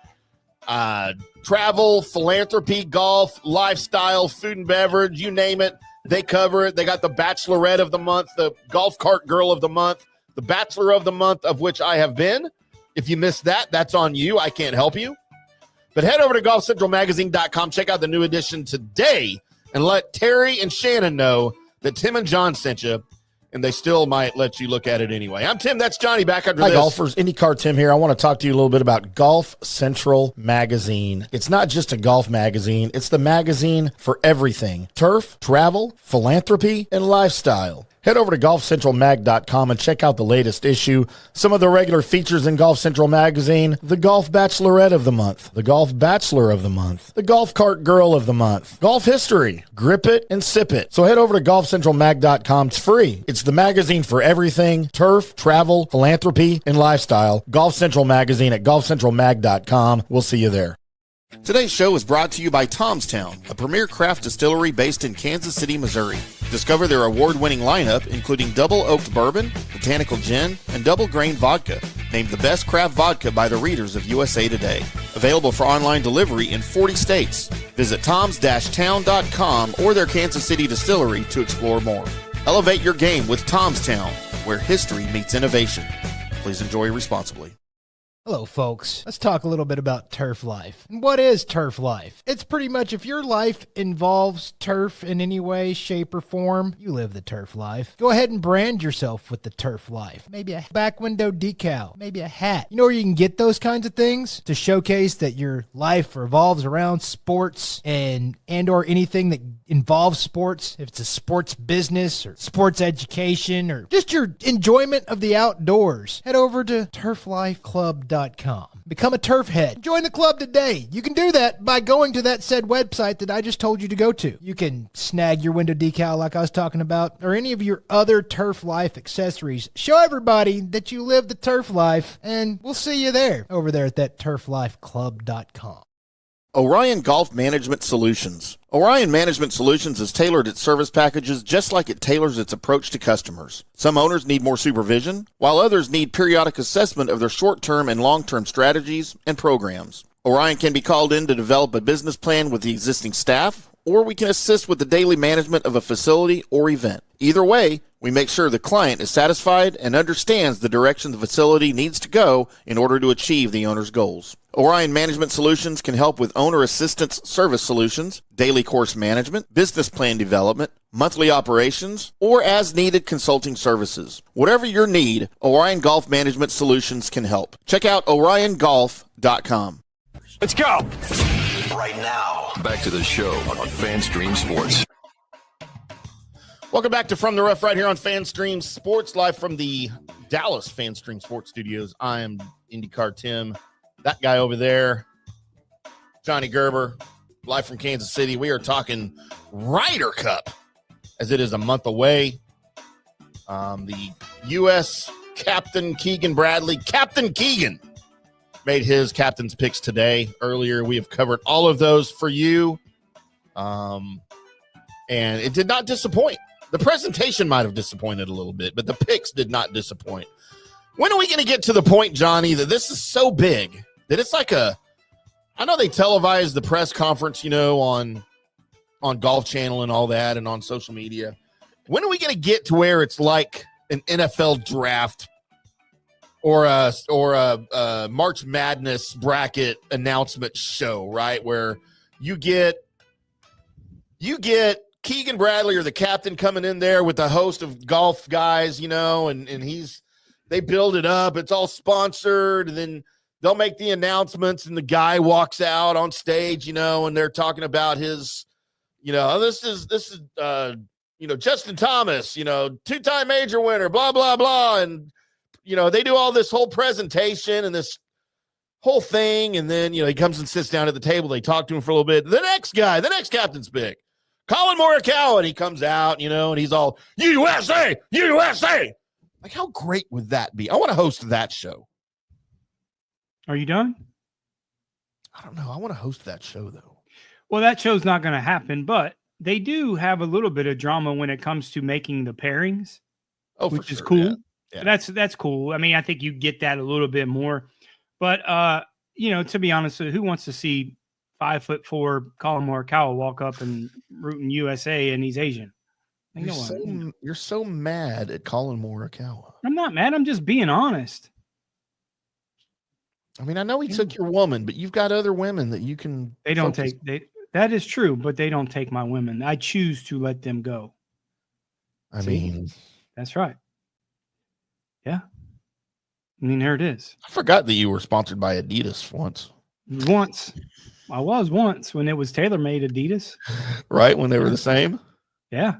Travel, philanthropy, golf, lifestyle, food and beverage, you name it, they cover it. They got the Bachelorette of the Month, the Golf Cart Girl of the Month, the Bachelor of the Month, of which I have been. If you missed that, that's on you. I can't help you. But head over to golfcentralmagazine.com, check out the new edition today, and let Terry and Shannon know that Tim and John sent you, and they still might let you look at it anyway. I'm Tim. That's Johnny. Back after this. Hi, golfers. IndyCarTim here. I want to talk to you a little bit about Golf Central Magazine. It's not just a golf magazine. It's the magazine for everything. Turf, travel, philanthropy, and lifestyle. Head over to golfcentralmag.com and check out the latest issue. Some of the regular features in Golf Central Magazine: the Golf Bachelorette of the Month, the Golf Bachelor of the Month, the Golf Cart Girl of the Month, Golf History, Grip It and Sip It. So head over to golfcentralmag.com. It's free. It's the magazine for everything: turf, travel, philanthropy, and lifestyle. Golf Central Magazine at golfcentralmag.com. We'll see you there. Today's show is brought to you by Tom's Town, a premier craft distillery based in Kansas City, Missouri. Discover their award-winning lineup, including double oaked bourbon, botanical gin, and double grain vodka, named the best craft vodka by the readers of USA Today. Available for online delivery in 40 states. Visit toms-town.com or their Kansas City distillery to explore more. Elevate your game with Tom's Town, where history meets innovation. Please enjoy responsibly. Hello, folks. Let's talk a little bit about turf life. What is turf life? It's pretty much if your life involves turf in any way, shape, or form, you live the turf life. Go ahead and brand yourself with the turf life. Maybe a back window decal, maybe a hat. You know where you can get those kinds of things to showcase that your life revolves around sports and or anything that involves sports. If it's a sports business or sports education or just your enjoyment of the outdoors, head over to turflifeclub.com. Become a turf head. Join the club today. You can do that by going to that said website that I just told you to go to. You can snag your window decal like I was talking about, or any of your other Turf Life accessories. Show everybody that you live the turf life, and we'll see you there, over there at that turflifeclub.com. Orion Golf Management Solutions. Orion Management Solutions has tailored its service packages just like it tailors its approach to customers. Some owners need more supervision, while others need periodic assessment of their short-term and long-term strategies and programs. Orion can be called in to develop a business plan with the existing staff, or we can assist with the daily management of a facility or event. Either way, we make sure the client is satisfied and understands the direction the facility needs to go in order to achieve the owner's goals. Orion Management Solutions can help with owner assistance service solutions, daily course management, business plan development, monthly operations, or as-needed consulting services. Whatever your need, Orion Golf Management Solutions can help. Check out oriongolf.com. Let's go. Right now, back to the show on FanStream Sports. Welcome back to From the Rough right here on FanStream Sports, live from the Dallas FanStream Sports Studios. I am IndyCarTim. That guy over there, Johnny Gerber, live from Kansas City. We are talking Ryder Cup as it is a month away. The U.S. Captain Keegan Bradley, Captain Keegan, made his captain's picks today. Earlier, we have covered all of those for you. And it did not disappoint. The presentation might have disappointed a little bit, but the picks did not disappoint. When are we going to get to the point, Johnny, that this is so big that it's like I know they televise the press conference, on Golf Channel and all that and on social media. When are we going to get to where it's like an NFL draft or a March Madness bracket announcement show, right? Where you get Keegan Bradley or the captain coming in there with a host of golf guys, and they build it up. It's all sponsored, and then they'll make the announcements, and the guy walks out on stage, and they're talking about his, this is Justin Thomas, two-time major winner, blah, blah, blah. And, they do all this whole presentation and this whole thing. And then, he comes and sits down at the table. They talk to him for a little bit. The next captain's pick, Colin Morikawa, and he comes out, and he's all, USA, USA. Like, how great would that be? I want to host that show. Are you done? I don't know. I want to host that show, though. Well, that show's not going to happen, but they do have a little bit of drama when it comes to making the pairings, which is cool. Yeah. That's cool. I mean, I think you get that a little bit more. But, to be honest, who wants to see 5'4" Colin Morikawa walk up and rooting USA and he's Asian? You're so mad at Colin Morikawa. I'm not mad. I'm just being honest. I mean, I know he took your woman, but you've got other women that you can. They don't take. That is true, but they don't take my women. I choose to let them go. I mean, that's right. Yeah. I mean, there it is. I forgot that you were sponsored by Adidas once. I was once when it was TaylorMade Adidas. Right, when they were the same? Yeah.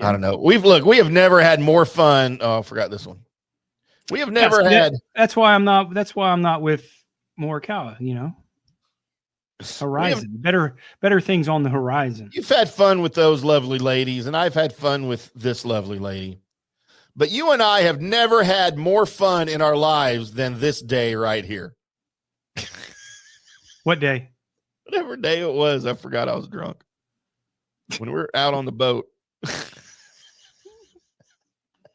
I don't know. We have never had more fun. Oh, I forgot this one. We have never had. That's why I'm not with Morikawa, Horizon. Better things on the horizon. You've had fun with those lovely ladies, and I've had fun with this lovely lady. But you and I have never had more fun in our lives than this day right here. What day? Whatever day it was. I forgot I was drunk. When we were out on the boat.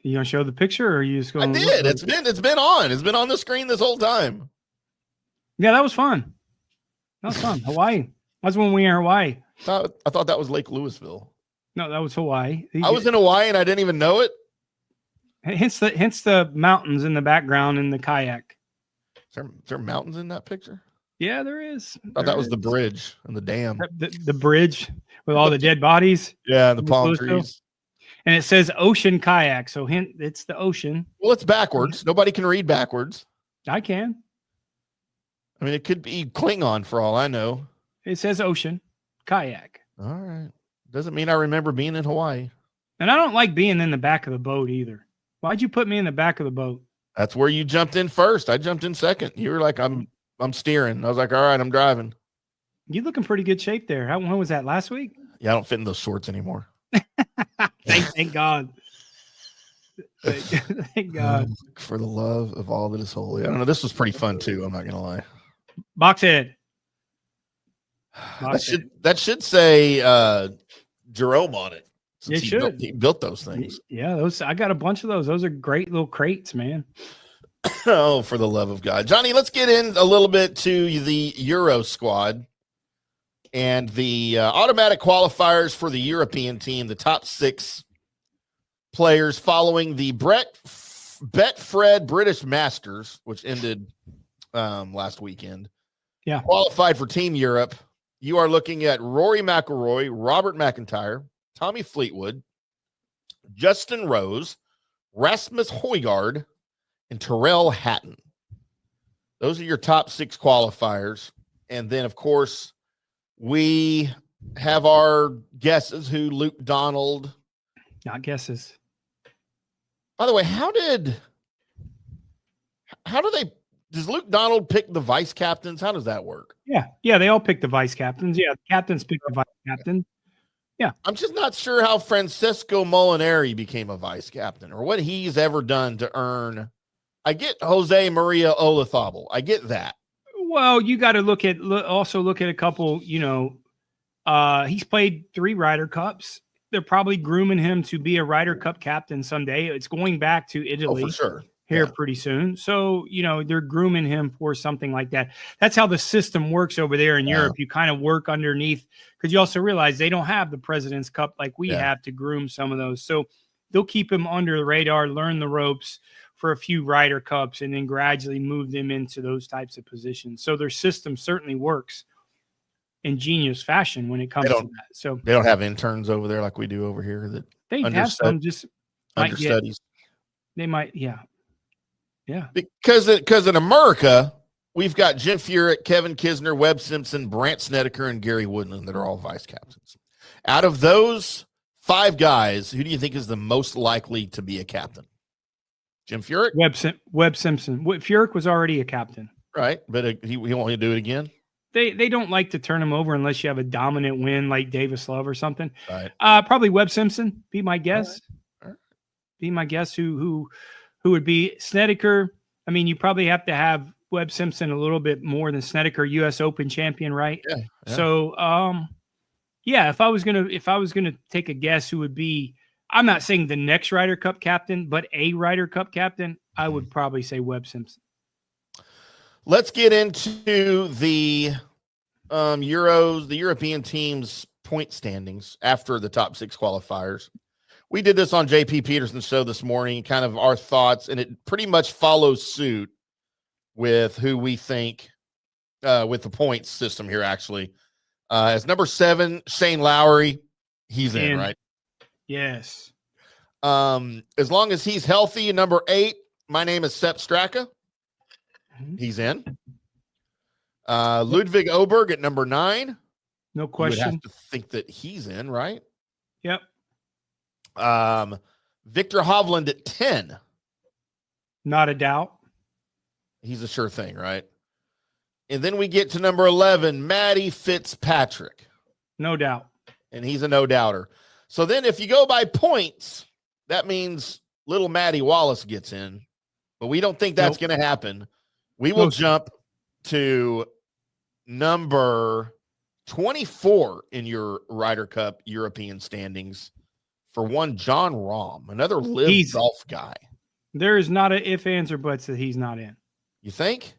You gonna show the picture, or are you just going? I did. It's been on. It's been on the screen this whole time. Yeah, that was fun. Hawaii. That's when we were in Hawaii. I thought that was Lake Louisville. No, that was Hawaii. I was in Hawaii and I didn't even know it. Hence the mountains in the background in the kayak. Is there mountains in that picture? Yeah, there is. I thought that was the bridge and the dam. The bridge with all the dead bodies. Yeah, and the palm trees. And it says ocean kayak, so it's the ocean. Well, it's backwards. Nobody can read backwards. I can. I mean, it could be Klingon for all I know. It says ocean kayak. All right. Doesn't mean I remember being in Hawaii. And I don't like being in the back of the boat either. Why'd you put me in the back of the boat? That's where you jumped in first. I jumped in second. You were like, I'm steering. I was like, all right, I'm driving. You look in pretty good shape there. When was that? Last week? Yeah, I don't fit in those shorts anymore. Thank God. Thank God. For the love of all that is holy. I don't know. This was pretty fun too. I'm not gonna lie. Boxhead. That should say Jerome on it. It should. He built those things. Yeah, I got a bunch of those. Those are great little crates, man. Oh, for the love of God. Johnny, let's get in a little bit to the Euro squad and the automatic qualifiers for the European team, the top 6 players following the Betfred British Masters, which ended last weekend. Yeah. Qualified for Team Europe. You are looking at Rory McIlroy, Robert McIntyre, Tommy Fleetwood, Justin Rose, Rasmus Højgaard, and Tyrrell Hatton. Those are your top 6 qualifiers. And then, of course, we have our guesses who Luke Donald. Not guesses. By the way, does Luke Donald pick the vice captains? How does that work? Yeah, they all pick the vice captains. Yeah, the captains pick the vice captain. Yeah. I'm just not sure how Francesco Molinari became a vice captain or what he's ever done to earn. I get Jose Maria Olazabal. I get that. Well, you got to look at a couple, he's played 3 Ryder Cups. They're probably grooming him to be a Ryder Cup captain someday. It's going back to Italy for sure. Here pretty soon. So, they're grooming him for something like that. That's how the system works over there in Europe. You kind of work underneath because you also realize they don't have the President's Cup like we have to groom some of those. So they'll keep him under the radar, learn the ropes for a few Ryder Cups, and then gradually move them into those types of positions. So their system certainly works in genius fashion when it comes to that. So they don't have interns over there like we do over here. That they have some just understudies. They might, yeah. Because in America, we've got Jim Furyk, Kevin Kisner, Webb Simpson, Brant Snedeker, and Gary Woodland that are all vice captains. Out of those 5 guys, who do you think is the most likely to be a captain? Jim Furyk? Webb Simpson. Furyk was already a captain. Right, but he won't do it again? They don't like to turn him over unless you have a dominant win like Davis Love or something. Right. Probably Webb Simpson, be my guess. All right. Be my guess who would be Snedeker. I mean, you probably have to have Webb Simpson a little bit more than Snedeker, U.S. Open champion, right? Yeah. So, if I was gonna take a guess, who would be? I'm not saying the next Ryder Cup captain, but a Ryder Cup captain. I would probably say Webb Simpson. Let's get into the the European team's point standings after the top 6 qualifiers. We did this on JP Peterson's show this morning, kind of our thoughts, and it pretty much follows suit with who we think with the points system here, actually. As number 7, Shane Lowry, he's in, right? Yes. As long as he's healthy, number 8, my name is Sepp Straka. He's in. Ludwig Oberg at number 9. No question. You would have to think that he's in, right? Yep. Victor Hovland at 10. Not a doubt. He's a sure thing, right? And then we get to number 11, Matty Fitzpatrick. No doubt. And he's a no doubter. So then if you go by points, that means little Matty Wallace gets in. But we don't think that's going to happen. We will jump to number 24 in your Ryder Cup European standings for one John Rahm, another live golf guy. There is not a if, ands, or buts that he's not in. You think?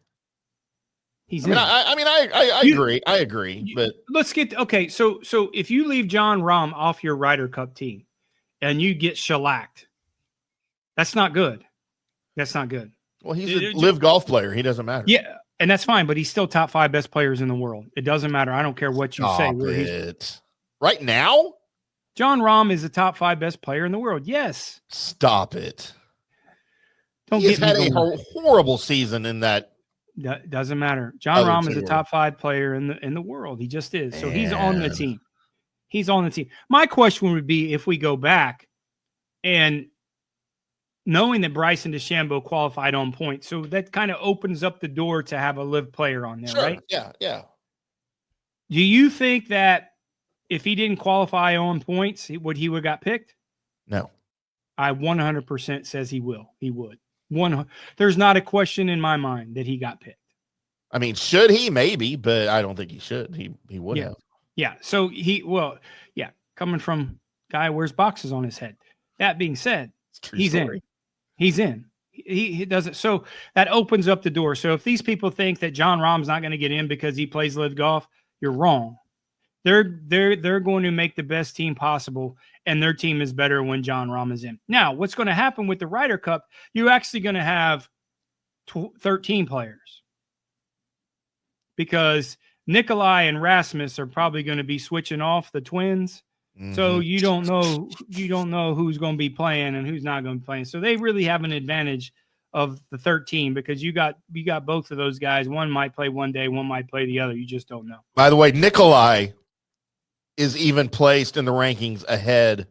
He's I agree. I agree. But let's get So if you leave John Rahm off your Ryder Cup team and you get shellacked, that's not good. That's not good. Well, he's a live golf player. He doesn't matter. Yeah, and that's fine. But he's still top 5 best players in the world. It doesn't matter. I don't care what you say. Right now, John Rahm is the top 5 best player in the world. Yes. Stop it. He's had a horrible season in that. That doesn't matter. John Rahm is a top 5 player in the world. He just is. So he's on the team. He's on the team. My question would be if we go back and knowing that Bryson DeChambeau qualified on points. So that kind of opens up the door to have a live player on there, Sure. right? Yeah. Yeah. Do you think that if he didn't qualify on points, he would have got picked? No. I 100% says he will. He would. There's not a question in my mind that he got picked. I mean, should he? Maybe, but I don't think he should. He would have. Yeah. So coming from guy who wears boxes on his head. That being said, he's in. He's in. He doesn't. So that opens up the door. So if these people think that John Rahm's not going to get in because he plays live golf, you're wrong. They're going to make the best team possible, and their team is better when John Rahm is in. Now, what's going to happen with the Ryder Cup? You're actually going to have 13 players because Nikolai and Rasmus are probably going to be switching off the twins. Mm-hmm. So you don't know who's going to be playing and who's not going to be playing. So they really have an advantage of the 13 because you got both of those guys. One might play one day, one might play the other. You just don't know. By the way, Nikolai is even placed in the rankings ahead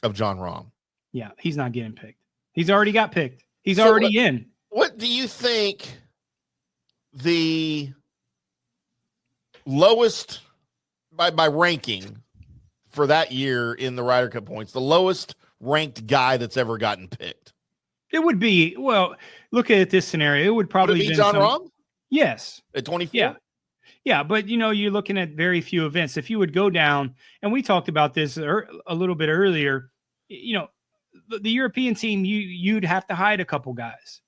of John Rahm. Yeah, he's not getting picked. He's already got picked. He's already in. What do you think the lowest by ranking for that year in the Ryder Cup points, the lowest ranked guy that's ever gotten picked? It would be, well, look at this scenario. It would probably be John Rahm? Yes. At 24? Yeah. Yeah, but, you're looking at very few events. If you would go down, and we talked about this a little bit earlier, the European team, you'd have to hide a couple guys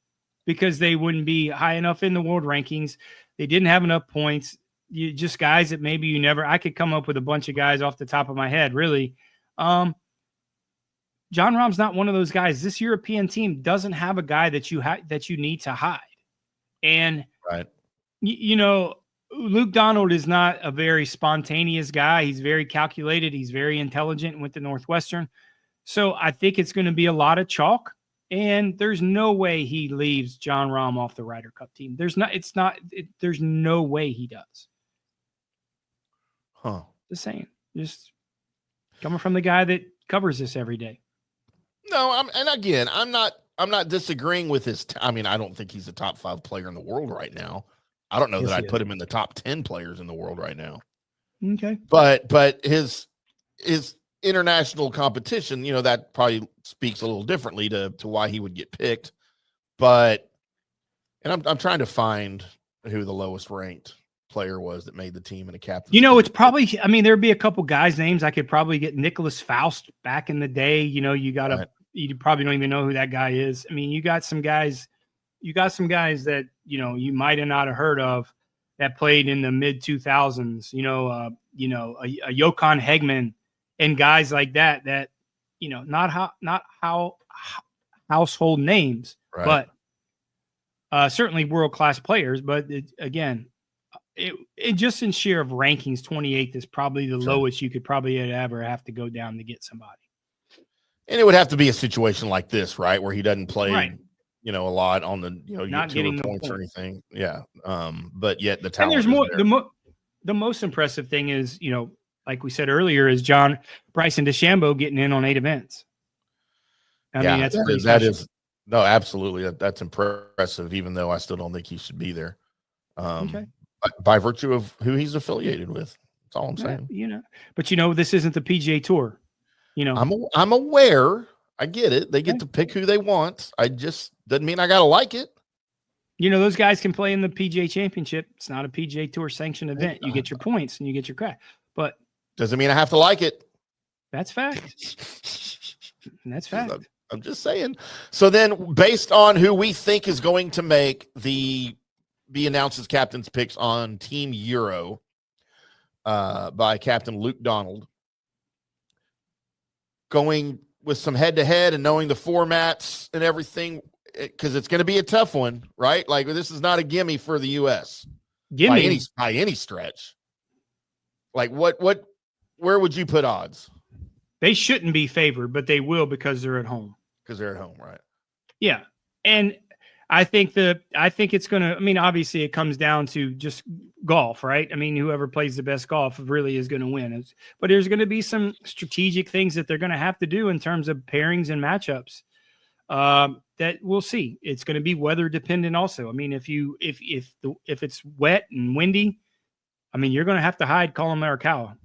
because they wouldn't be high enough in the world rankings. They didn't have enough points. Just guys that maybe I could come up with a bunch of guys off the top of my head, really. John Rahm's not one of those guys. This European team doesn't have a guy that you need to hide. And, right. Luke Donald is not a very spontaneous guy. He's very calculated. He's very intelligent with the Northwestern. So I think it's going to be a lot of chalk. And there's no way he leaves John Rahm off the Ryder Cup team. There's no way he does. Huh. Just saying. Just coming from the guy that covers this every day. No, I'm not disagreeing with his. I don't think he's a top 5 player in the world right now. I don't know that I'd put him in the top 10 players in the world right now. Okay. But his international competition, that probably speaks a little differently to why he would get picked. But I'm trying to find who the lowest ranked player was that made the team in a captain. It's probably, there'd be a couple guys' names. I could probably get Nicholas Faust back in the day. You probably don't even know who that guy is. You got some guys that, you might have not have heard of that played in the mid 2000s, a Johan Hegman and guys like that, not household names, right. But certainly world-class players. But it just in share of rankings, 28th is probably the lowest you could probably ever have to go down to get somebody. And it would have to be a situation like this, right? Where he doesn't play, right. A lot on the, not getting points or anything. Yeah. But yet the talent. And there's more, the most impressive thing is, like we said earlier, is Bryson DeChambeau getting in on 8 events. That's pretty special. That is, no, absolutely. That's impressive, even though I still don't think he should be there. Okay. By virtue of who he's affiliated with. That's all I'm saying. But this isn't the PGA Tour. I'm aware. I get it. They get to pick who they want. I just doesn't mean I gotta like it. Those guys can play in the PGA Championship. It's not a PGA Tour sanctioned event. You get your points and you get your crack. But doesn't mean I have to like it. That's fact. That's fact. I'm just saying. So then, based on who we think is going to be announced as captain's picks on Team Euro by Captain Luke Donald, going with some head-to-head and knowing the formats and everything, because it's going to be a tough one, right? Like, this is not a gimme for the U.S. by any stretch. Like, where would you put odds? They shouldn't be favored, but they will because they're at home. Because they're at home, right? Yeah, and I think it's going to. Obviously, it comes down to just golf, right? Whoever plays the best golf really is going to win. But there's going to be some strategic things that they're going to have to do in terms of pairings and matchups. that we'll see. It's going to be weather dependent also. I mean, if it's wet and windy, I mean, you're going to have to hide Colin Morikawa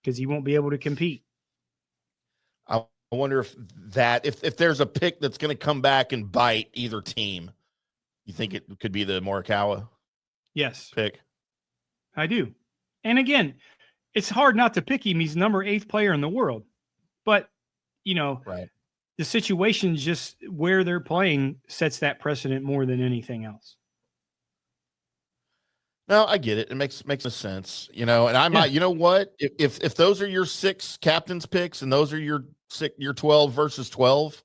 because he won't be able to compete. I wonder if there's a pick that's going to come back and bite either team, you think it could be the Morikawa Yes, pick? I do. And again, it's hard not to pick him. He's number 8th player in the world. But, Right. The situation just where they're playing sets that precedent more than anything else. No, I get it. It makes a sense, and I might, you know what? If those are your 6 captains picks and those are your 12 versus 12,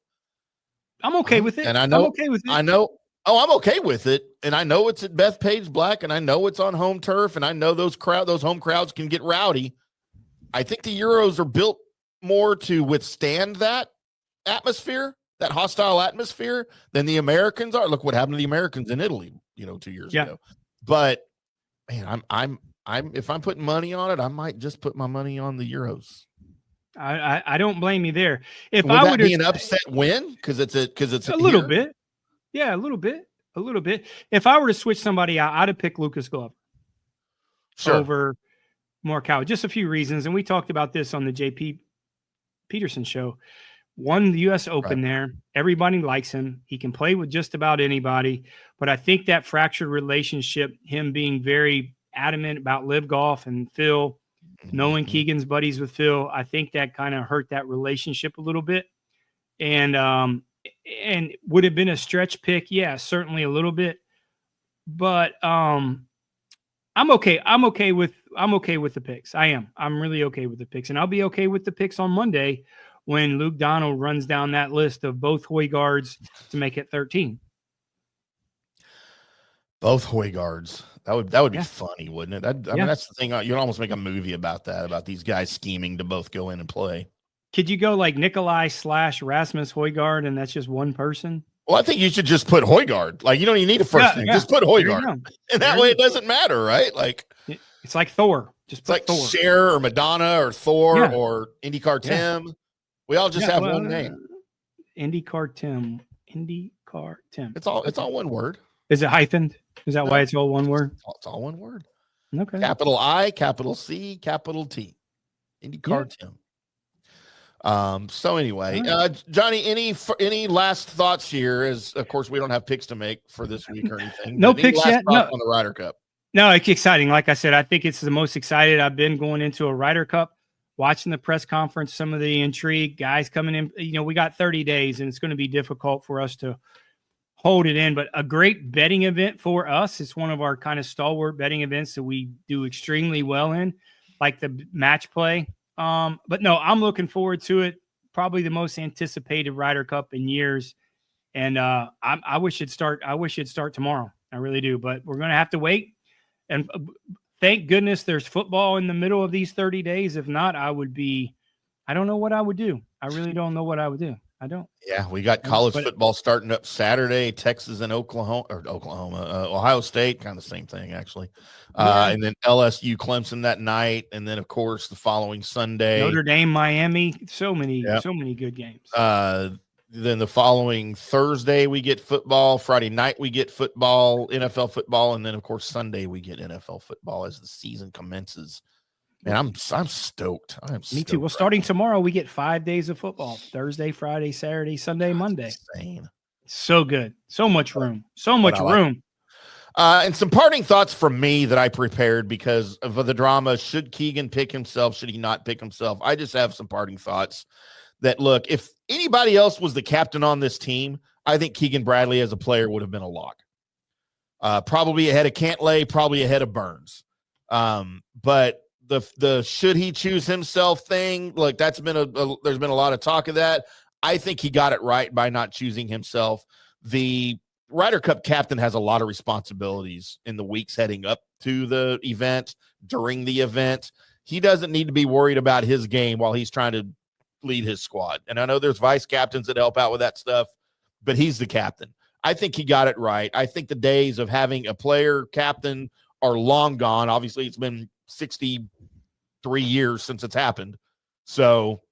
I'm okay with it. And I know, I'm okay with it. I know. Oh, I'm okay with it. And I know it's at Bethpage Black, and I know it's on home turf, and I know those home crowds can get rowdy. I think the Euros are built more to withstand that atmosphere, that hostile atmosphere, than the Americans are. Look what happened to the Americans in Italy, 2 years ago. But man, I'm if I'm putting money on it, I might just put my money on the Euros. I don't blame you there. If Would I that would be an upset win because it's a little bit, yeah, a little bit. If I were to switch somebody out, I'd have picked Lucas Glover over Morikawa. Just a few reasons, and we talked about this on the JP Peterson show. Won the U.S. Open there. Everybody likes him. He can play with just about anybody. But I think that fractured relationship, him being very adamant about Live Golf and Phil, knowing Keegan's buddies with Phil, I think that kind of hurt that relationship a little bit. And would have been a stretch pick. Yeah, certainly a little bit. But I'm okay. I'm okay with the picks. I am. I'm really okay with the picks. And I'll be okay with the picks on Monday when Luke Donald runs down that list of both Højgaards to make it 13. Both Højgaards. That would be funny, wouldn't it? I mean, that's the thing. You'd almost make a movie about that, about these guys scheming to both go in and play. Could you go like Nikolai / Rasmus Højgaard, and that's just one person? Well, I think you should just put Højgaard. Like, you don't even need a first name. Just put Højgaard. And that way it doesn't matter, right? Like, it's like Thor. Just put like Thor. Cher or Madonna or Thor or IndyCarTim. We all just have one name. IndyCarTim. It's all one word. Is it hyphened? Is that why it's all one word? It's all one word. Okay. Capital I, capital C, capital T. IndyCarTim. So anyway, Johnny, any last thoughts here? As of course we don't have picks to make for this week or anything. No picks yet. No. On the Ryder Cup. No, it's exciting. Like I said, I think it's the most excited I've been going into a Ryder Cup. Watching the press conference, some of the intrigue, guys coming in. We got 30 days, and it's going to be difficult for us to hold it in. But a great betting event for us. It's one of our kind of stalwart betting events that we do extremely well in, like the match play. But no, I'm looking forward to it. Probably the most anticipated Ryder Cup in years. And I wish it'd start. I wish it'd start tomorrow. I really do. But we're going to have to wait. And thank goodness there's football in the middle of these 30 days. If not, I don't know what I would do. I really don't know what I would do. I don't. Yeah, we got college football starting up Saturday, Texas and Ohio State, kind of the same thing, actually. And then LSU, Clemson that night. And then, of course, the following Sunday. Notre Dame, Miami. So many good games. Then the following Thursday, we get football. Friday night, we get football, NFL football. And then, of course, Sunday, we get NFL football as the season commences. Man, I'm stoked. Me too. Well, starting tomorrow, we get 5 days of football: Thursday, Friday, Saturday, Sunday, Monday. Insane. So good. So much room. So much room. And some parting thoughts from me that I prepared because of the drama. Should Keegan pick himself? Should he not pick himself? I just have some parting thoughts that, look, if anybody else was the captain on this team, I think Keegan Bradley as a player would have been a lock. Probably ahead of Cantlay, probably ahead of Burns. But the should he choose himself thing, like that's been there's been a lot of talk of that. I think he got it right by not choosing himself. The Ryder Cup captain has a lot of responsibilities in the weeks heading up to the event, during the event. He doesn't need to be worried about his game while he's trying to lead his squad. And I know there's vice captains that help out with that stuff, but he's the captain. I think he got it right. I think the days of having a player captain are long gone. Obviously, it's been 63 years since it's happened. So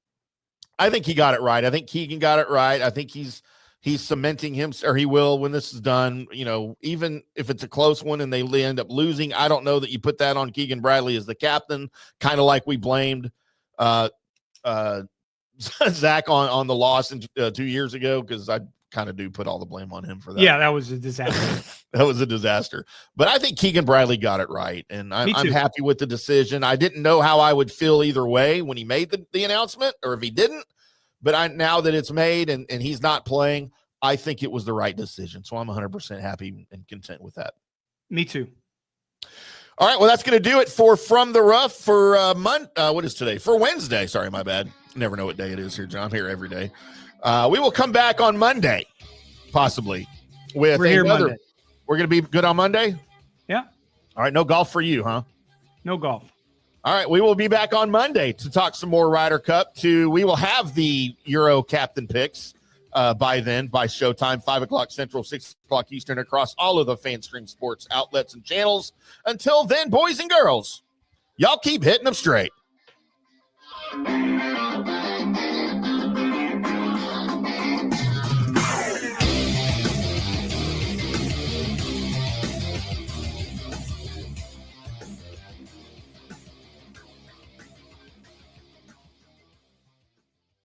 I think he got it right. I think Keegan got it right. I think he's cementing him, or he will when this is done. You know, even if it's a close one and they end up losing, I don't know that you put that on Keegan Bradley as the captain, kind of like we blamed Zach on the loss 2 years ago, because I kind of do put all the blame on him for that. Yeah, that was a disaster. That was a disaster. But I think Keegan Bradley got it right, and I'm happy with the decision. I didn't know how I would feel either way when he made the announcement, or if he didn't. But now that it's made and he's not playing, I think it was the right decision. So I'm 100% happy and content with that. Me too. All right, well, that's going to do it for From the Rough for what is today? For Wednesday. Sorry, my bad. Never know what day it is here, John. I'm here every day. We will come back on Monday, possibly. We're here Monday. We're going to be good on Monday? Yeah. All right, no golf for you, huh? No golf. All right, we will be back on Monday to talk some more Ryder Cup. We will have the Euro captain picks by then, by showtime, 5 o'clock Central, 6 o'clock Eastern, across all of the FanStream Sports outlets and channels. Until then, boys and girls, y'all keep hitting them straight.